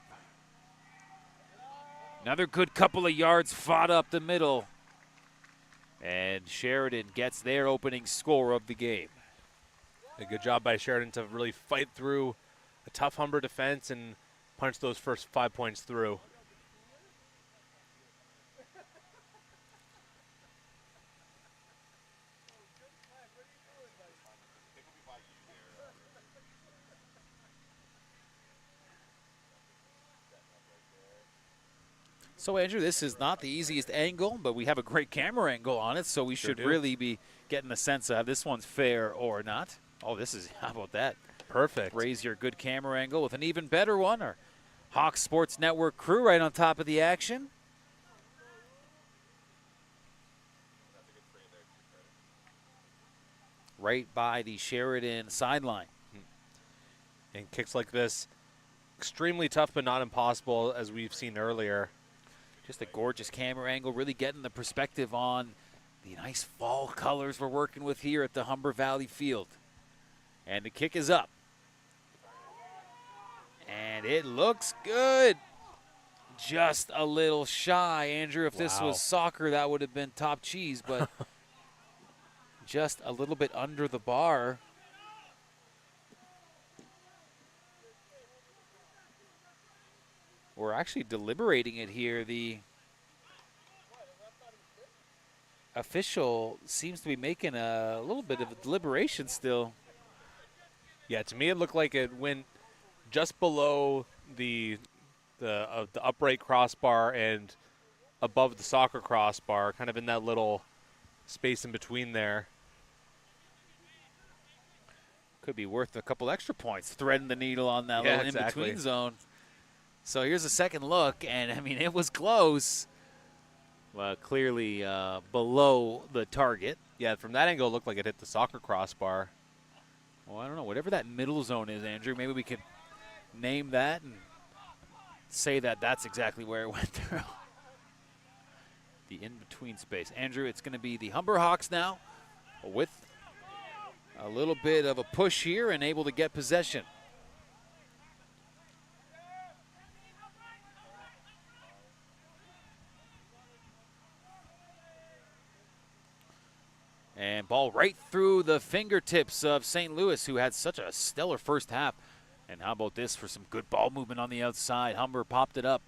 Another good couple of yards fought up the middle. And Sheridan gets their opening score of the game. A good job by Sheridan to really fight through a tough Humber defense and punch those first 5 points through. So, Andrew, this is not the easiest angle, but we have a great camera angle on it, so we should really be getting a sense of this one's fair or not. Oh, this is, how about that? Perfect. Raise your good camera angle with an even better one. Our Hawks Sports Network crew right on top of the action. Right by the Sheridan sideline. And kicks like this, extremely tough but not impossible, as we've seen earlier. Just a gorgeous camera angle, really getting the perspective on the nice fall colors we're working with here at the Humber Valley Field. And the kick is up. And it looks good. Just a little shy. Andrew, if this was soccer, that would have been top cheese, but just a little bit under the bar. We're actually deliberating it here. The official seems to be making a little bit of a deliberation still. Yeah, to me it looked like it went just below the upright crossbar and above the soccer crossbar, kind of in that little space in between there. Could be worth a couple extra points, threading the needle on that little in-between zone. So here's a second look, and, I mean, it was close. Well, clearly below the target. Yeah, from that angle it looked like it hit the soccer crossbar. Well, I don't know. Whatever that middle zone is, Andrew, maybe we could name that and say that that's exactly where it went through. The in-between space. Andrew, it's going to be the Humber Hawks now with a little bit of a push here and able to get possession. And ball right through the fingertips of St. Louis, who had such a stellar first half. And how about this for some good ball movement on the outside? Humber popped it up.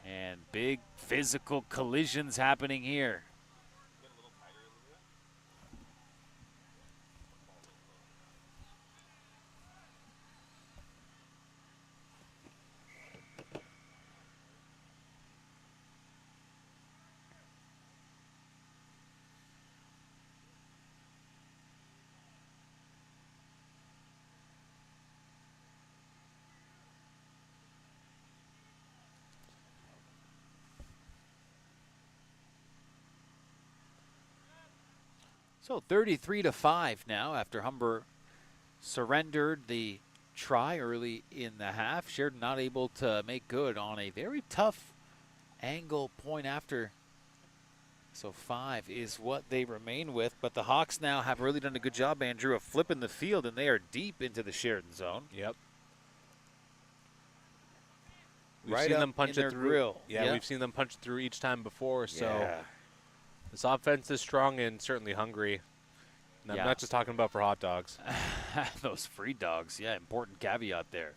And big physical collisions happening here. So 33-5 now after Humber surrendered the try early in the half. Sheridan not able to make good on a very tough angle point after. So 5 is what they remain with. But the Hawks now have really done a good job, Andrew, of flipping the field, and they are deep into the Sheridan zone. Yep. We've Right seen up them punch in it their through. grill. Yeah, Yep. we've seen them punch it through each time before. So Yeah. this offense is strong and certainly hungry. And Yeah. I'm not just talking about for hot dogs. Those free dogs, yeah, important caveat there.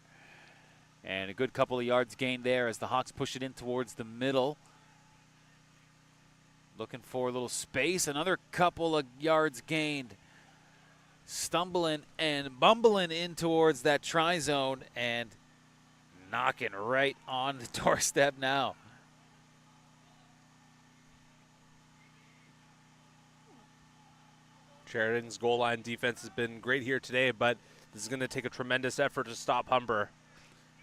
And a good couple of yards gained there as the Hawks push it in towards the middle. Looking for a little space, another couple of yards gained. Stumbling and bumbling in towards that try zone and knocking right on the doorstep now. Sheridan's goal line defense has been great here today, but this is going to take a tremendous effort to stop Humber.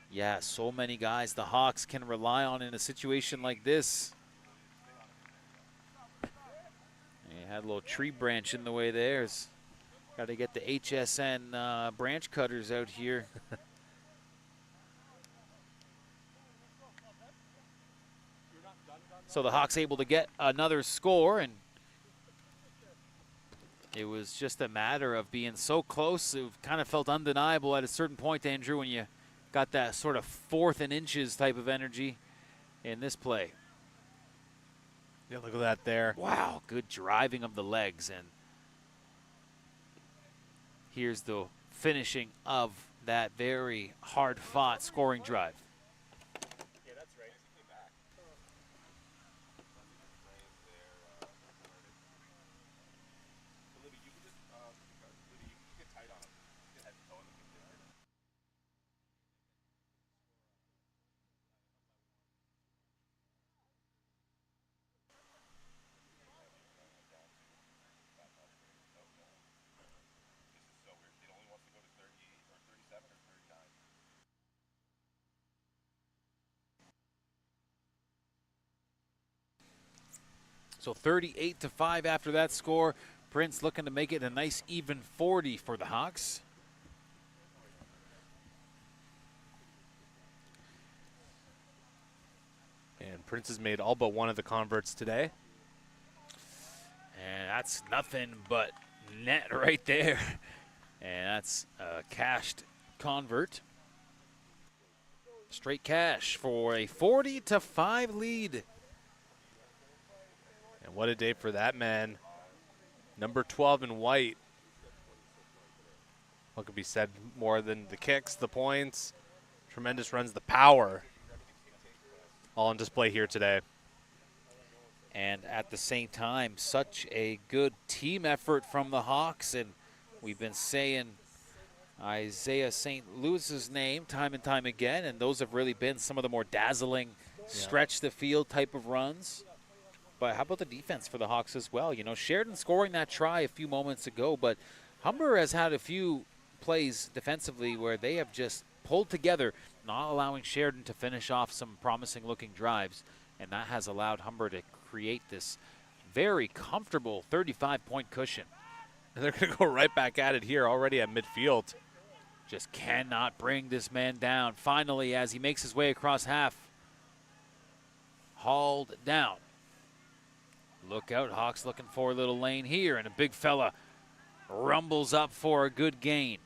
Yeah, so many guys the Hawks can rely on in a situation like this. They had a little tree branch in the way there. Got to get the HSN branch cutters out here. So the Hawks able to get another score, and it was just a matter of being so close. It kind of felt undeniable at a certain point, Andrew, when you got that sort of 4th and inches type of energy in this play. Yeah, look at that there. Wow, good driving of the legs. And here's the finishing of that very hard-fought scoring drive. So 38-5 after that score. Prince looking to make it a nice even 40 for the Hawks. And Prince has made all but one of the converts today. And that's nothing but net right there. And that's a cashed convert. Straight cash for a 40-5 lead. And what a day for that man. Number 12 in white. What could be said more than the kicks, the points, tremendous runs, the power. All on display here today. And at the same time, such a good team effort from the Hawks. And we've been saying Isaiah St. Louis's name time and time again, and those have really been some of the more dazzling stretch the field type of runs. But how about the defense for the Hawks as well? You know, Sheridan scoring that try a few moments ago, but Humber has had a few plays defensively where they have just pulled together, not allowing Sheridan to finish off some promising-looking drives, and that has allowed Humber to create this very comfortable 35-point cushion. And they're going to go right back at it here already at midfield. Just cannot bring this man down. Finally, as he makes his way across half, hauled down. Look out, Hawks looking for a little lane here, and a big fella rumbles up for a good gain.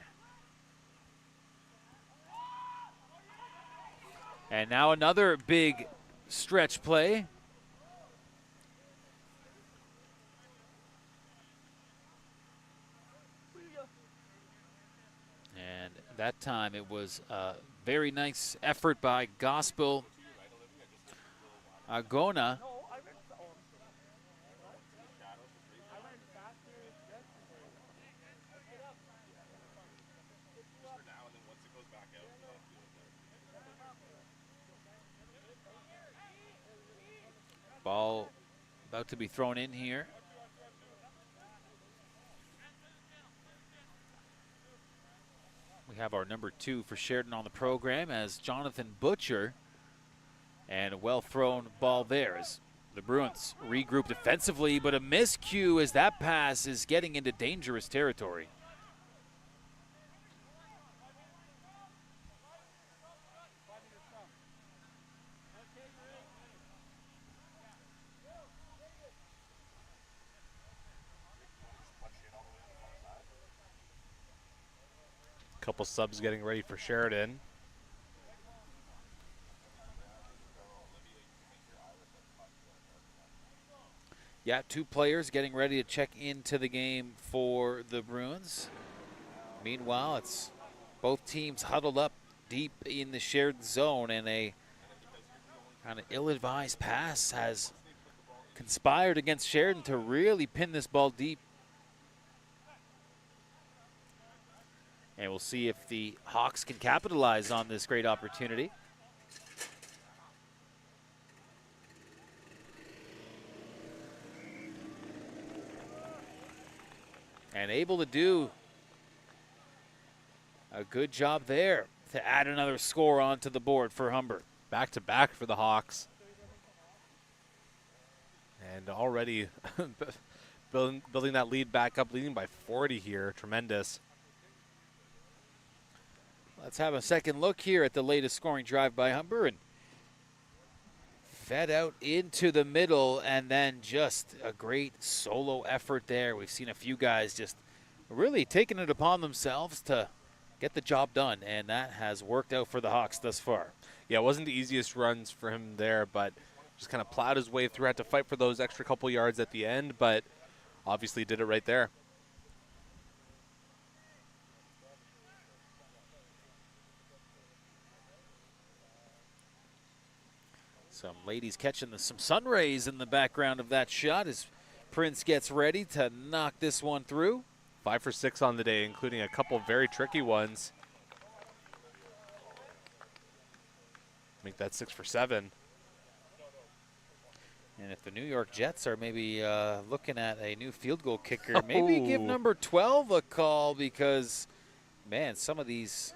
And now another big stretch play. And that time it was a very nice effort by Gospel Agona. Ball about to be thrown in here. We have our number 2 for Sheridan on the program as Jonathan Butcher. And a well-thrown ball there as the Bruins regroup defensively, but a miscue as that pass is getting into dangerous territory. Couple subs getting ready for Sheridan. Yeah, 2 players getting ready to check into the game for the Bruins. Meanwhile, it's both teams huddled up deep in the shared zone, and a kind of ill-advised pass has conspired against Sheridan to really pin this ball deep. And we'll see if the Hawks can capitalize on this great opportunity. And able to do a good job there to add another score onto the board for Humber. Back-to-back for the Hawks. And already building that lead back up, leading by 40 here. Tremendous. Let's have a second look here at the latest scoring drive by Humber. And fed out into the middle, and then just a great solo effort there. We've seen a few guys just really taking it upon themselves to get the job done, and that has worked out for the Hawks thus far. Yeah, it wasn't the easiest runs for him there, but just kind of plowed his way through. Had to fight for those extra couple yards at the end, but obviously did it right there. Some ladies catching some sun rays in the background of that shot as Prince gets ready to knock this one through. 5 for 6 on the day, including a couple very tricky ones. Make that 6 for 7. And if the New York Jets are maybe looking at a new field goal kicker, maybe give number 12 a call because, man, some of these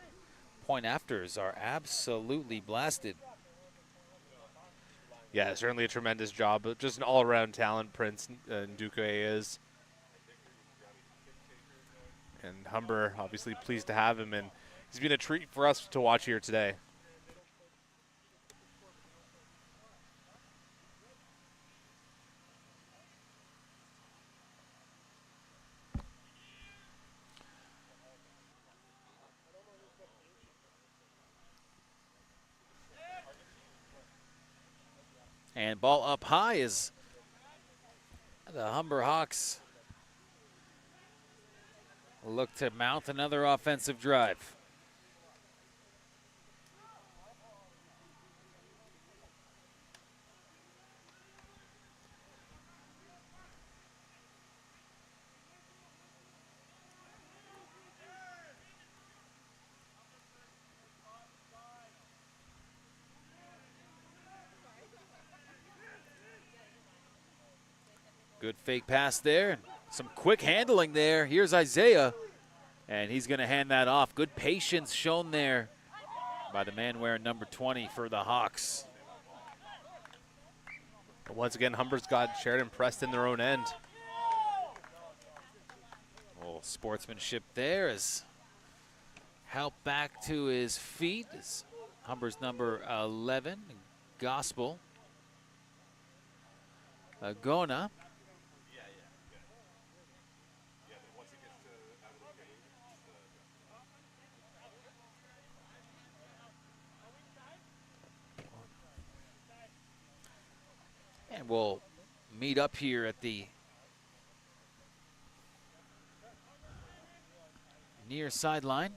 point afters are absolutely blasted. Yeah, certainly a tremendous job, but just an all-around talent, Prince Nduke is. And Humber, obviously pleased to have him, and he's been a treat for us to watch here today. And ball up high as the Humber Hawks look to mount another offensive drive. Good fake pass there. Some quick handling there. Here's Isaiah, and he's going to hand that off. Good patience shown there by the man wearing number 20 for the Hawks. But once again, Humber's got Sheridan pressed in their own end. A little sportsmanship there as help back to his feet is Humber's number 11, Gospel Agona. And we'll meet up here at the near sideline.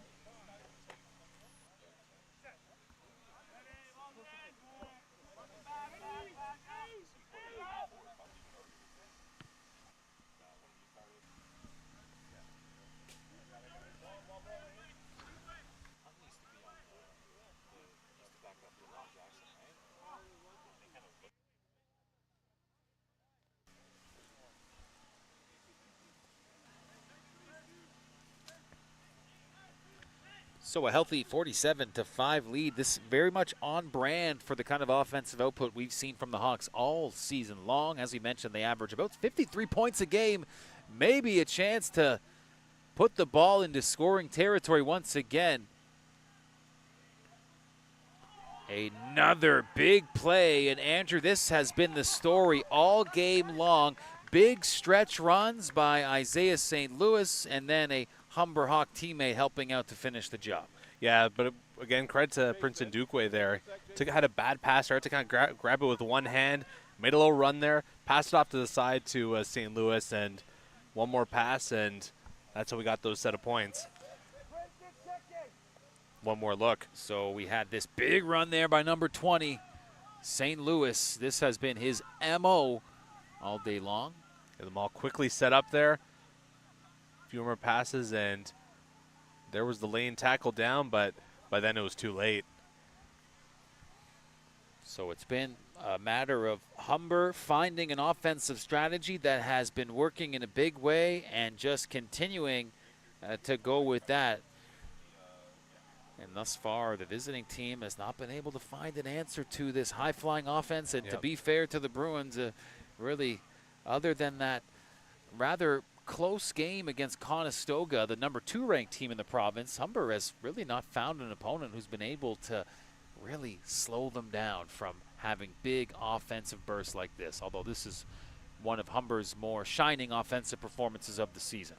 So a healthy 47-5 lead. This very much on brand for the kind of offensive output we've seen from the Hawks all season long. As we mentioned, they average about 53 points a game. Maybe a chance to put the ball into scoring territory once again. Another big play, and Andrew, this has been the story all game long. Big stretch runs by Isaiah St. Louis, and then a Humber Hawk teammate helping out to finish the job. Yeah, but again, credit to Prince Ndukwe there. Had a bad pass, started to kind of grab it with one hand, made a little run there, passed it off to the side to St. Louis, and one more pass, and that's how we got those set of points. One more look. So we had this big run there by number 20, St. Louis. This has been his MO all day long. Get them all quickly set up there. A few more passes, and there was the lane tackle down, but by then it was too late. So it's been a matter of Humber finding an offensive strategy that has been working in a big way and just continuing to go with that. And thus far, the visiting team has not been able to find an answer to this high-flying offense. And to be fair to the Bruins, really, other than that rather close game against Conestoga, the number 2 ranked team in the province, Humber has really not found an opponent who's been able to really slow them down from having big offensive bursts like this, although this is one of Humber's more shining offensive performances of the season.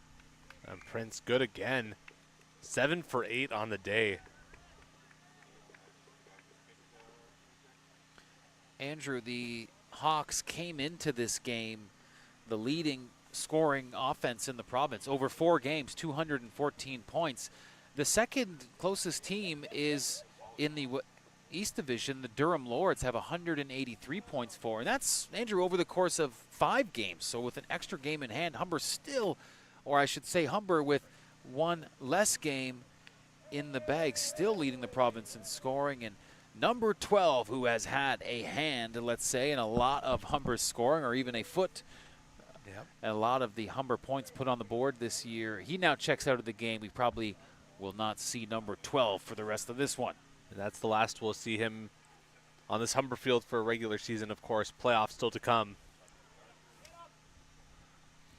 And Prince good again. 7 for 8 on the day. Andrew, the Hawks came into this game the leading scoring offense in the province. Over 4 games, 214 points. The second closest team is in the East Division. The Durham Lords have 183 points for, and that's, Andrew, over the course of 5 games. So with an extra game in hand, Humber still, or I should say Humber with one less game in the bag, still leading the province in scoring. And number 12, who has had a hand, let's say, in a lot of Humber's scoring, or even a foot, and a lot of the Humber points put on the board this year, he now checks out of the game. We probably will not see number 12 for the rest of this one. And that's the last we'll see him on this Humber field for a regular season, of course. Playoffs still to come.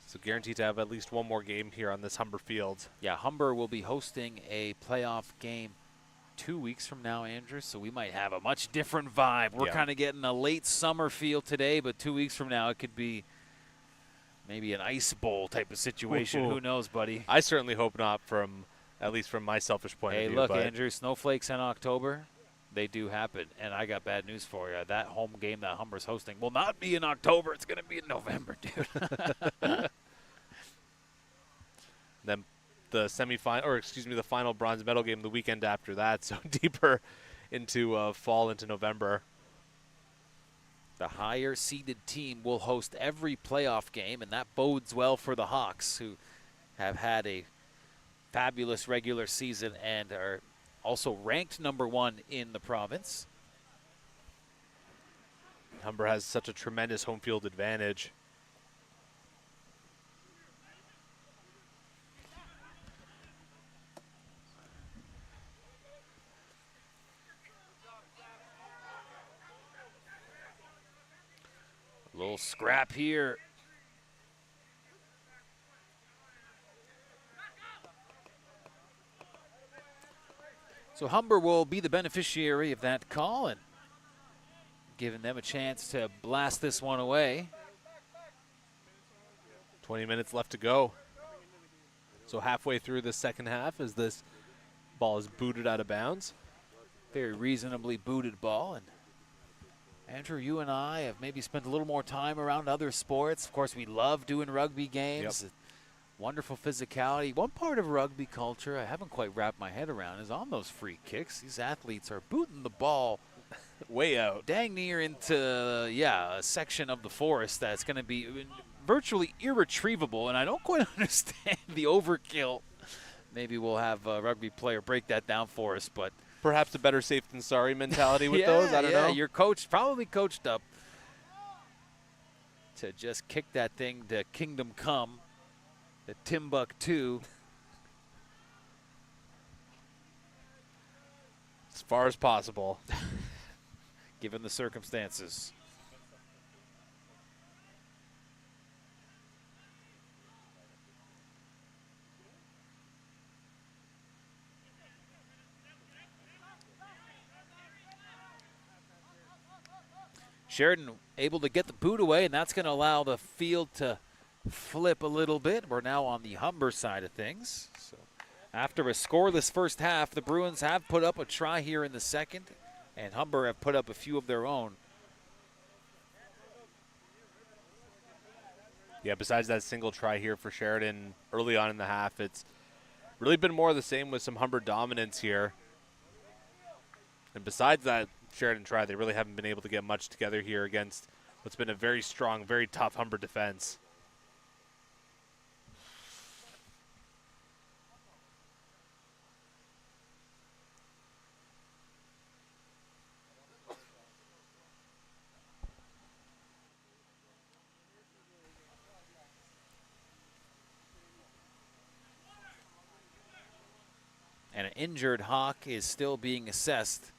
So guaranteed to have at least one more game here on this Humber field. Yeah, Humber will be hosting a playoff game 2 weeks from now, Andrew, so we might have a much different vibe. We're kind of getting a late summer feel today, but 2 weeks from now it could be maybe an ice bowl type of situation. Who knows, buddy? I certainly hope not, at least from my selfish point of view. Hey, look, Andrew, snowflakes in October, they do happen. And I got bad news for you. That home game that Humber's hosting will not be in October. It's going to be in November, dude. Then the the final bronze medal game the weekend after that, so deeper into fall, into November. The higher seeded team will host every playoff game, and that bodes well for the Hawks, who have had a fabulous regular season and are also ranked number 1 in the province. Humber has such a tremendous home field advantage. A little scrap here. So Humber will be the beneficiary of that call and giving them a chance to blast this one away. 20 minutes left to go. So halfway through the second half as this ball is booted out of bounds. Very reasonably booted ball. And Andrew, you and I have maybe spent a little more time around other sports. Of course, we love doing rugby games. Yep. Wonderful physicality. One part of rugby culture I haven't quite wrapped my head around is on those free kicks. These athletes are booting the ball way out. Dang near into, a section of the forest that's going to be virtually irretrievable, and I don't quite understand the overkill. Maybe we'll have a rugby player break that down for us, but perhaps a better safe than sorry mentality with those. I don't know. You're probably coached up to just kick that thing to kingdom come, the Timbuktu. As far as possible. Given the circumstances. Sheridan able to get the boot away, and that's going to allow the field to flip a little bit. We're now on the Humber side of things. So after a scoreless first half, the Bruins have put up a try here in the second, and Humber have put up a few of their own. Yeah, besides that single try here for Sheridan early on in the half, it's really been more of the same with some Humber dominance here. And besides that Sheridan try, they really haven't been able to get much together here against what's been a very strong, very tough Humber defense. And an injured Hawk is still being assessed.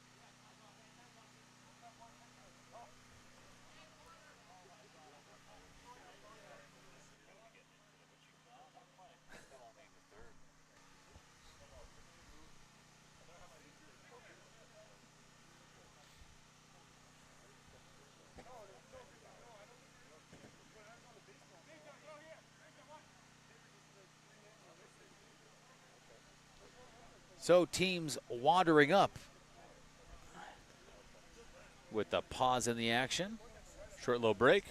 So teams watering up with a pause in the action. Short little break.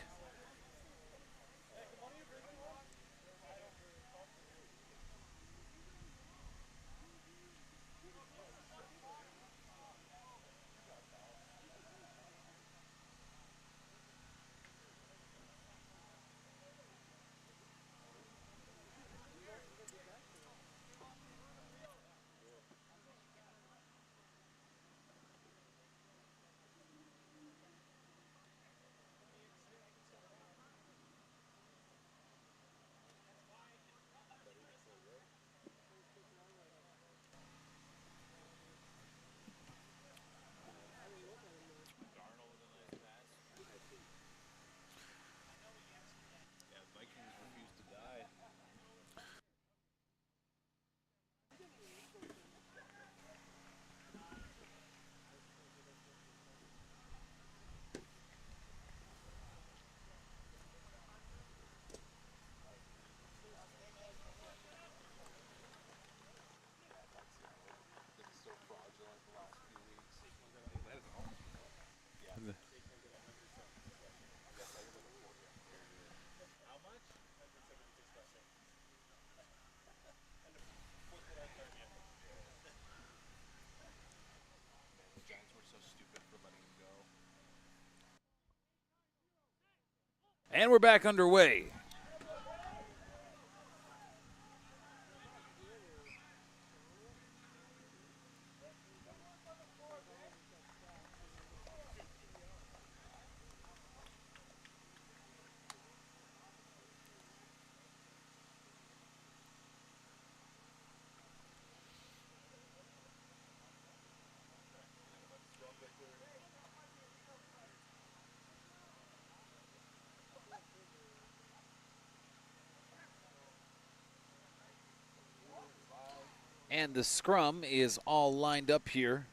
And we're back underway. And the scrum is all lined up here.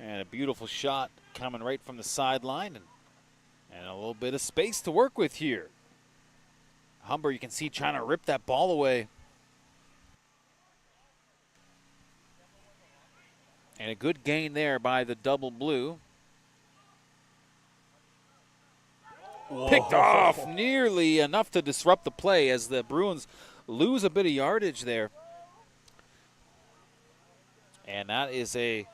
And a beautiful shot coming right from the sideline. And a little bit of space to work with here. Humber, you can see, trying to rip that ball away. And a good gain there by the double blue. Whoa. Picked off nearly enough to disrupt the play as the Bruins lose a bit of yardage there. And that is a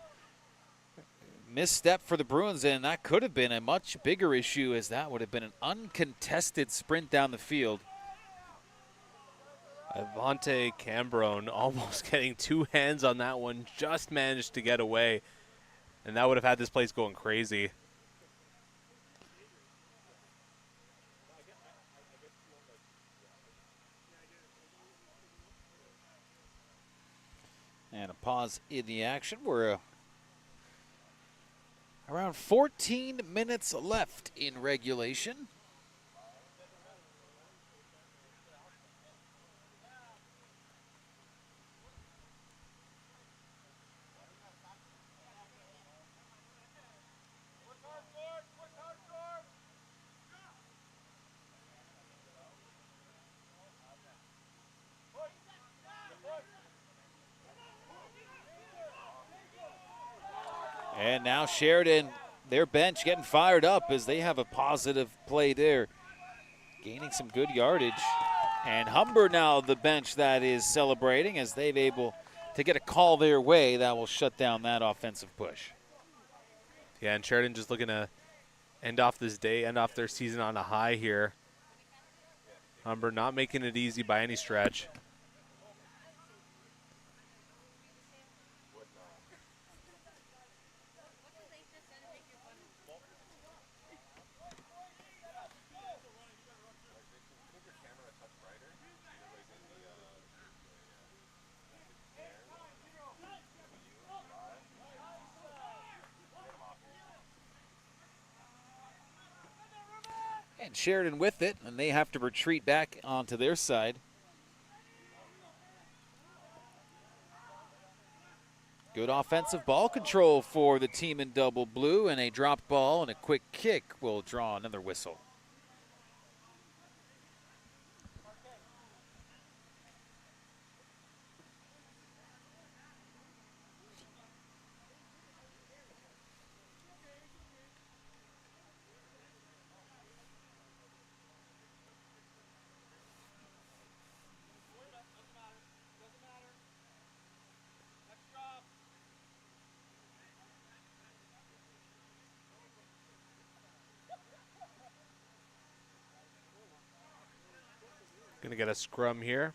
misstep for the Bruins, and that could have been a much bigger issue, as that would have been an uncontested sprint down the field. Avante Cambrone almost getting two hands on that one, just managed to get away, and that would have had this place going crazy. And a pause in the action. We're around 14 minutes left in regulation. And now Sheridan, their bench, getting fired up as they have a positive play there, gaining some good yardage. And Humber now the bench that is celebrating as they've able to get a call their way that will shut down that offensive push. Yeah, and Sheridan just looking to end off this day, end off their season on a high here. Humber not making it easy by any stretch. And Sheridan with it, and they have to retreat back onto their side. Good offensive ball control for the team in double blue, and a dropped ball and a quick kick will draw another whistle. Gonna get a scrum here.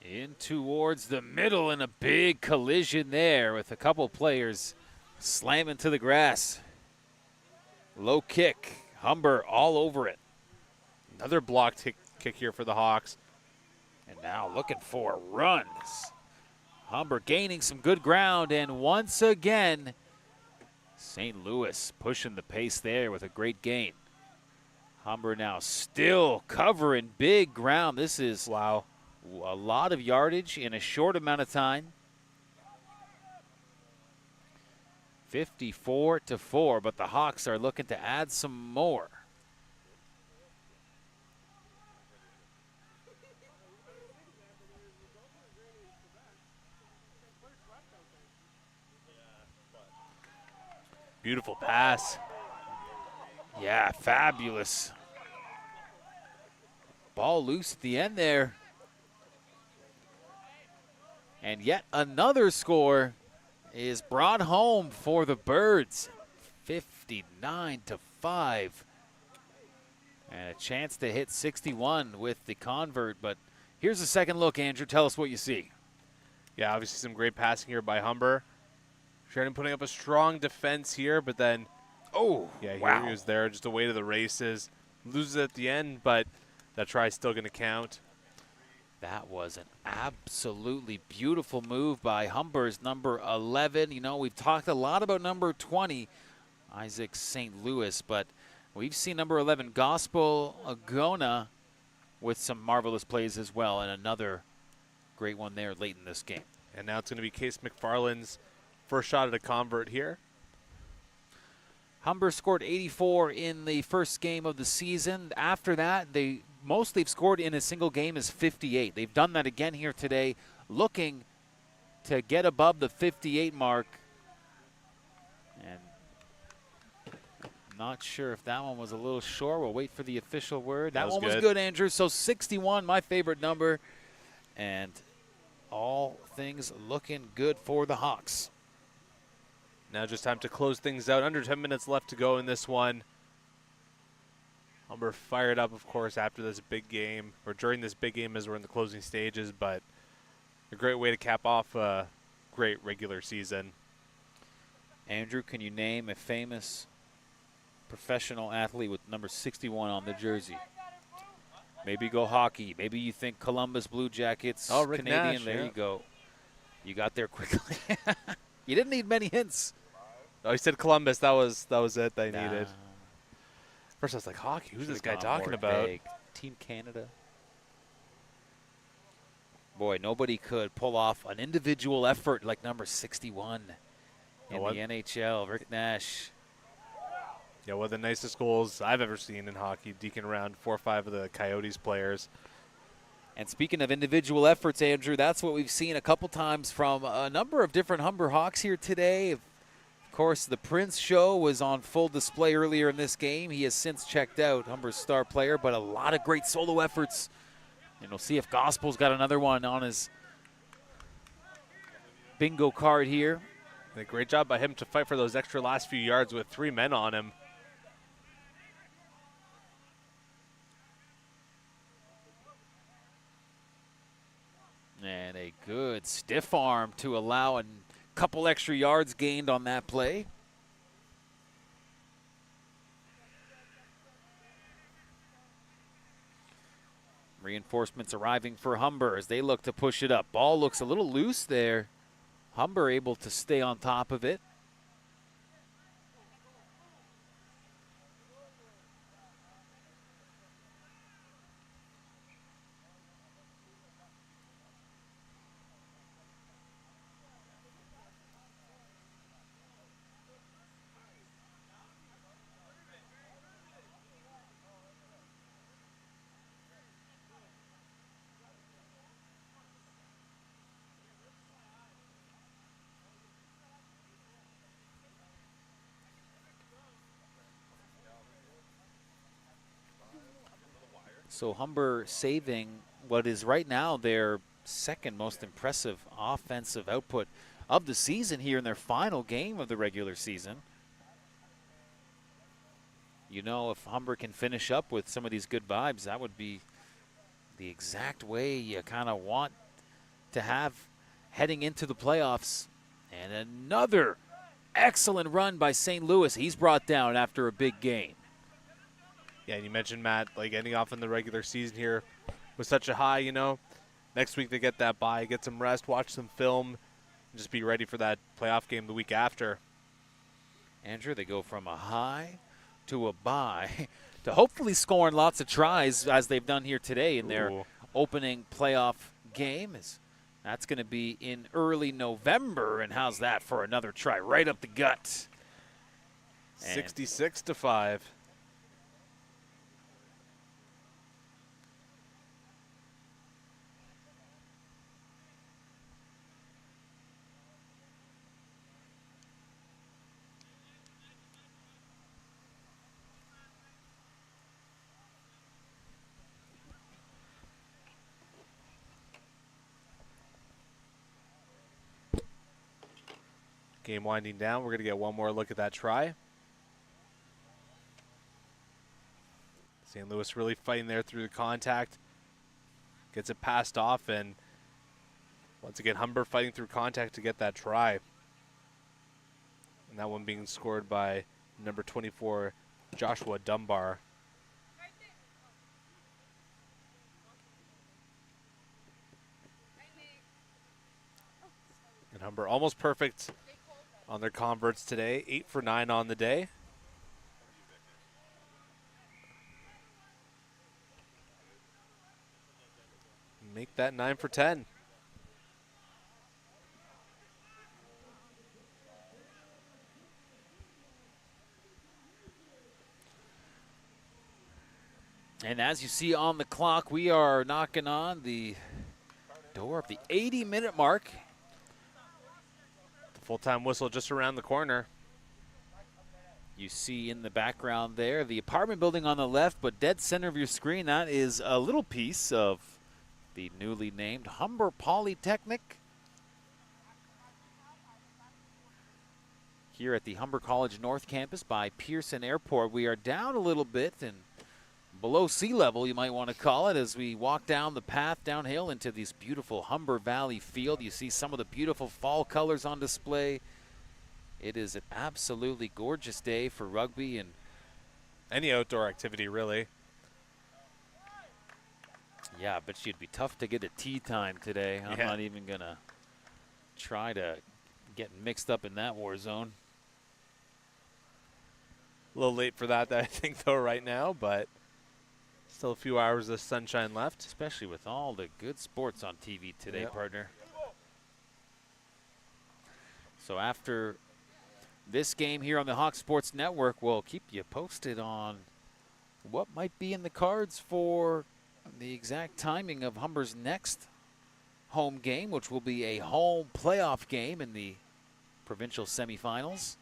In towards the middle, and a big collision there with a couple players slamming to the grass. Low kick, Humber all over it. Another blocked kick here for the Hawks. And now looking for runs. Humber gaining some good ground, and once again, St. Louis pushing the pace there with a great gain. Humber now still covering big ground. This is Wow. a lot of yardage in a short amount of time. 54-4, but the Hawks are looking to add some more. Beautiful pass. Yeah, fabulous. Ball loose at the end there. And yet another score is brought home for the Birds. 59-5. And a chance to hit 61 with the convert. But here's a second look, Andrew. Tell us what you see. Yeah, obviously some great passing here by Humber. Sheridan putting up a strong defense here, but then, yeah, wow. here he was there, just away to the races. Loses at the end, but that try is still going to count. That was an absolutely beautiful move by Humber's number 11. You know, we've talked a lot about number 20, Isaac St. Louis, but we've seen number 11, Gospel Agona, with some marvelous plays as well, and another great one there late in this game. And now it's going to be Case McFarland's first shot at a convert here. Humber scored 84 in the first game of the season. After that, most they've scored in a single game is 58. They've done that again here today, looking to get above the 58 mark. And not sure if that one was a little short. We'll wait for the official word. That one was good, Andrew. So 61, my favorite number. And all things looking good for the Hawks. Now just time to close things out. Under 10 minutes left to go in this one. Humber fired up, of course, after this big game, or during this big game as we're in the closing stages, but a great way to cap off a great regular season. Andrew, can you name a famous professional athlete with number 61 on the jersey? Maybe go hockey. Maybe you think Columbus Blue Jackets, oh, Rick Canadian. Nash, there yeah. you go. You got there quickly. You didn't need many hints. Oh, he said Columbus. That was it that I needed. Nah. First I was like, hockey? Who's this guy Should've gone talking more about? vague. Team Canada. Boy, nobody could pull off an individual effort like number 61 in the NHL. Rick Nash. Yeah, one of the nicest goals I've ever seen in hockey, deking around 4 or 5 of the Coyotes players. And speaking of individual efforts, Andrew, that's what we've seen a couple times from a number of different Humber Hawks here today. Of course, the Prince Show was on full display earlier in this game. He has since checked out, Humber's star player, but a lot of great solo efforts. And we'll see if Gospel's got another one on his bingo card here. And a great job by him to fight for those extra last few yards with 3 men on him. And a good stiff arm to allow a couple extra yards gained on that play. Reinforcements arriving for Humber as they look to push it up. Ball looks a little loose there. Humber able to stay on top of it. So Humber saving what is right now their second most impressive offensive output of the season here in their final game of the regular season. You know, if Humber can finish up with some of these good vibes, that would be the exact way you kind of want to have heading into the playoffs. And another excellent run by St. Louis. He's brought down after a big game. Yeah, and you mentioned, Matt, like ending off in the regular season here with such a high, you know. Next week they get that bye, get some rest, watch some film, and just be ready for that playoff game the week after. Andrew, they go from a high to a bye to hopefully scoring lots of tries as they've done here today in their opening playoff game. That's going to be in early November, and how's that for another try right up the gut? 66-5. Game winding down. We're going to get one more look at that try. St. Louis really fighting there through the contact. Gets it passed off, and once again, Humber fighting through contact to get that try. And that one being scored by number 24, Joshua Dunbar. Humber almost perfect on their converts today. 8 for 9 on the day. Make that 9 for 10. And as you see on the clock, we are knocking on the door of the 80-minute mark. The full-time whistle just around the corner. You see in the background there the apartment building on the left, but dead center of your screen, that is a little piece of the newly named Humber Polytechnic. Here at the Humber College North Campus by Pearson Airport, we are down a little bit and below sea level, you might want to call it, as we walk down the path downhill into this beautiful Humber Valley field. You see some of the beautiful fall colors on display. It is an absolutely gorgeous day for rugby and any outdoor activity, really. yeah, I bet you it'd be tough to get a tee time today. I'm not even going to try to get mixed up in that war zone. A little late for that, I think, though, right now, but still a few hours of sunshine left. Especially with all the good sports on TV today, partner. So after this game here on the Hawk Sports Network, we'll keep you posted on what might be in the cards for the exact timing of Humber's next home game, which will be a home playoff game in the provincial semifinals.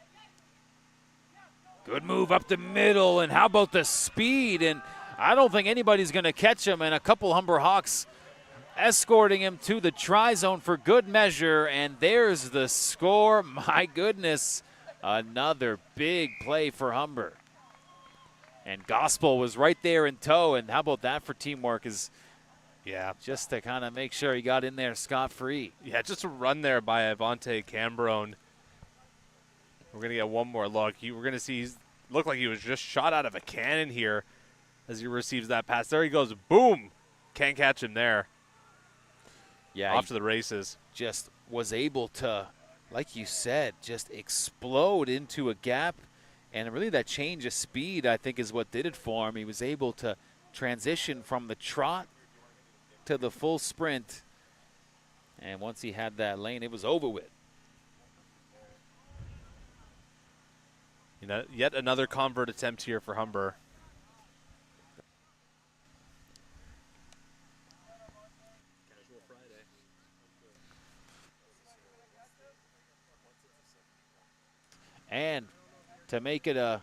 Good move up the middle, and how about the speed? And I don't think anybody's going to catch him, and a couple Humber Hawks escorting him to the try zone for good measure, and there's the score. My goodness, another big play for Humber. And Gospel was right there in tow, and how about that for teamwork is just to kind of make sure he got in there scot-free. Yeah, just a run there by Avante Cambrone. We're going to get one more look. We're going to see he looked like he was just shot out of a cannon here as he receives that pass. There he goes. Boom. Can't catch him there. Yeah, off to the races. Just was able to, like you said, just explode into a gap. And really that change of speed, I think, is what did it for him. He was able to transition from the trot to the full sprint. And once he had that lane, it was over with. You know, yet another convert attempt here for Humber. And to make it a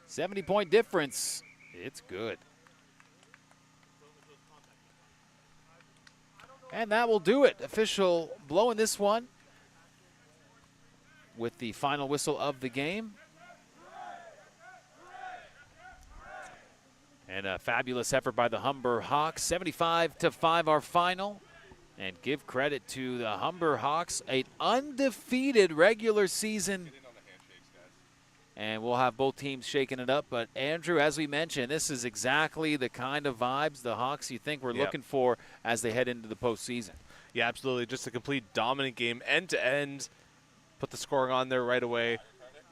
70-point difference, it's good. And that will do it. Official blowing this one with the final whistle of the game. And a fabulous effort by the Humber Hawks. 75-5 our final. And give credit to the Humber Hawks, an undefeated regular season. And we'll have both teams shaking it up. But, Andrew, as we mentioned, this is exactly the kind of vibes the Hawks you think we're looking for as they head into the postseason. Yeah, absolutely. Just a complete dominant game, end-to-end. Put the scoring on there right away.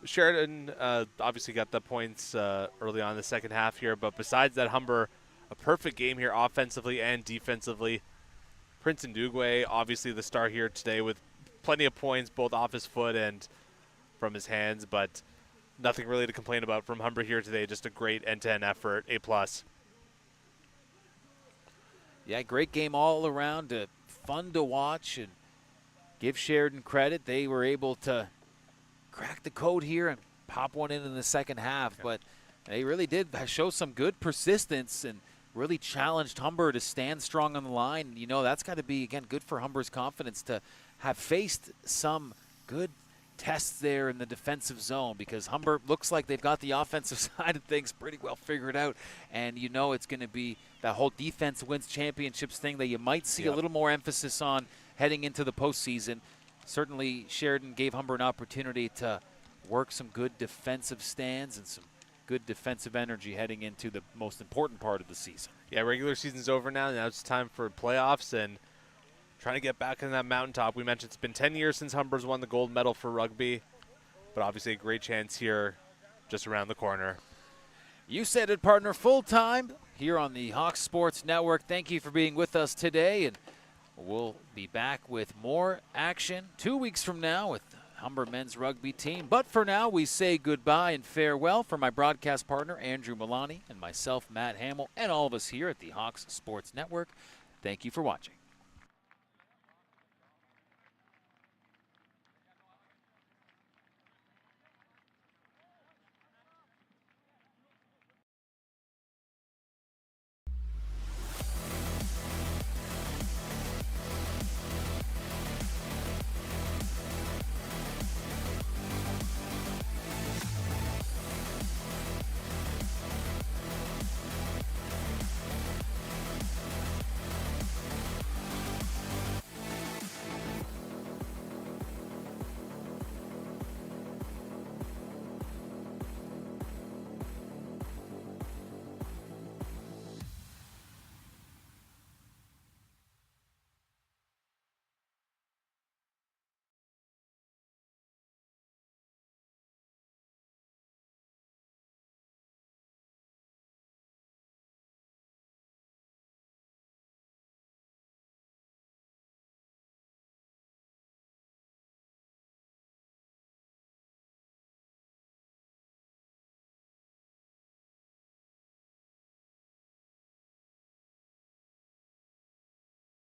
Sheridan obviously got the points early on in the second half here. But besides that, Humber, a perfect game here offensively and defensively. Prince Ndugwe, obviously the star here today with plenty of points, both off his foot and from his hands. But nothing really to complain about from Humber here today. Just a great end-to-end effort, A+. Yeah, great game all around. Fun to watch, and give Sheridan credit. They were able to crack the code here and pop one in the second half. But they really did show some good persistence and really challenged Humber to stand strong on the line. You know, that's got to be, again, good for Humber's confidence to have faced some good tests there in the defensive zone, because Humber looks like they've got the offensive side of things pretty well figured out. And you know it's going to be that whole defense wins championships thing that you might see a little more emphasis on heading into the postseason. Certainly Sheridan gave Humber an opportunity to work some good defensive stands and some good defensive energy heading into the most important part of the season. Yeah, regular season's over now. Now it's time for playoffs, and trying to get back in that mountaintop. We mentioned it's been 10 years since Humber's won the gold medal for rugby, but obviously a great chance here just around the corner. You said it, partner, full time here on the Hawks Sports Network. Thank you for being with us today, and we'll be back with more action 2 weeks from now with Humber men's rugby team. But for now, we say goodbye and farewell for my broadcast partner, Andrew Milani, and myself, Matt Hamill, and all of us here at the Hawks Sports Network. Thank you for watching.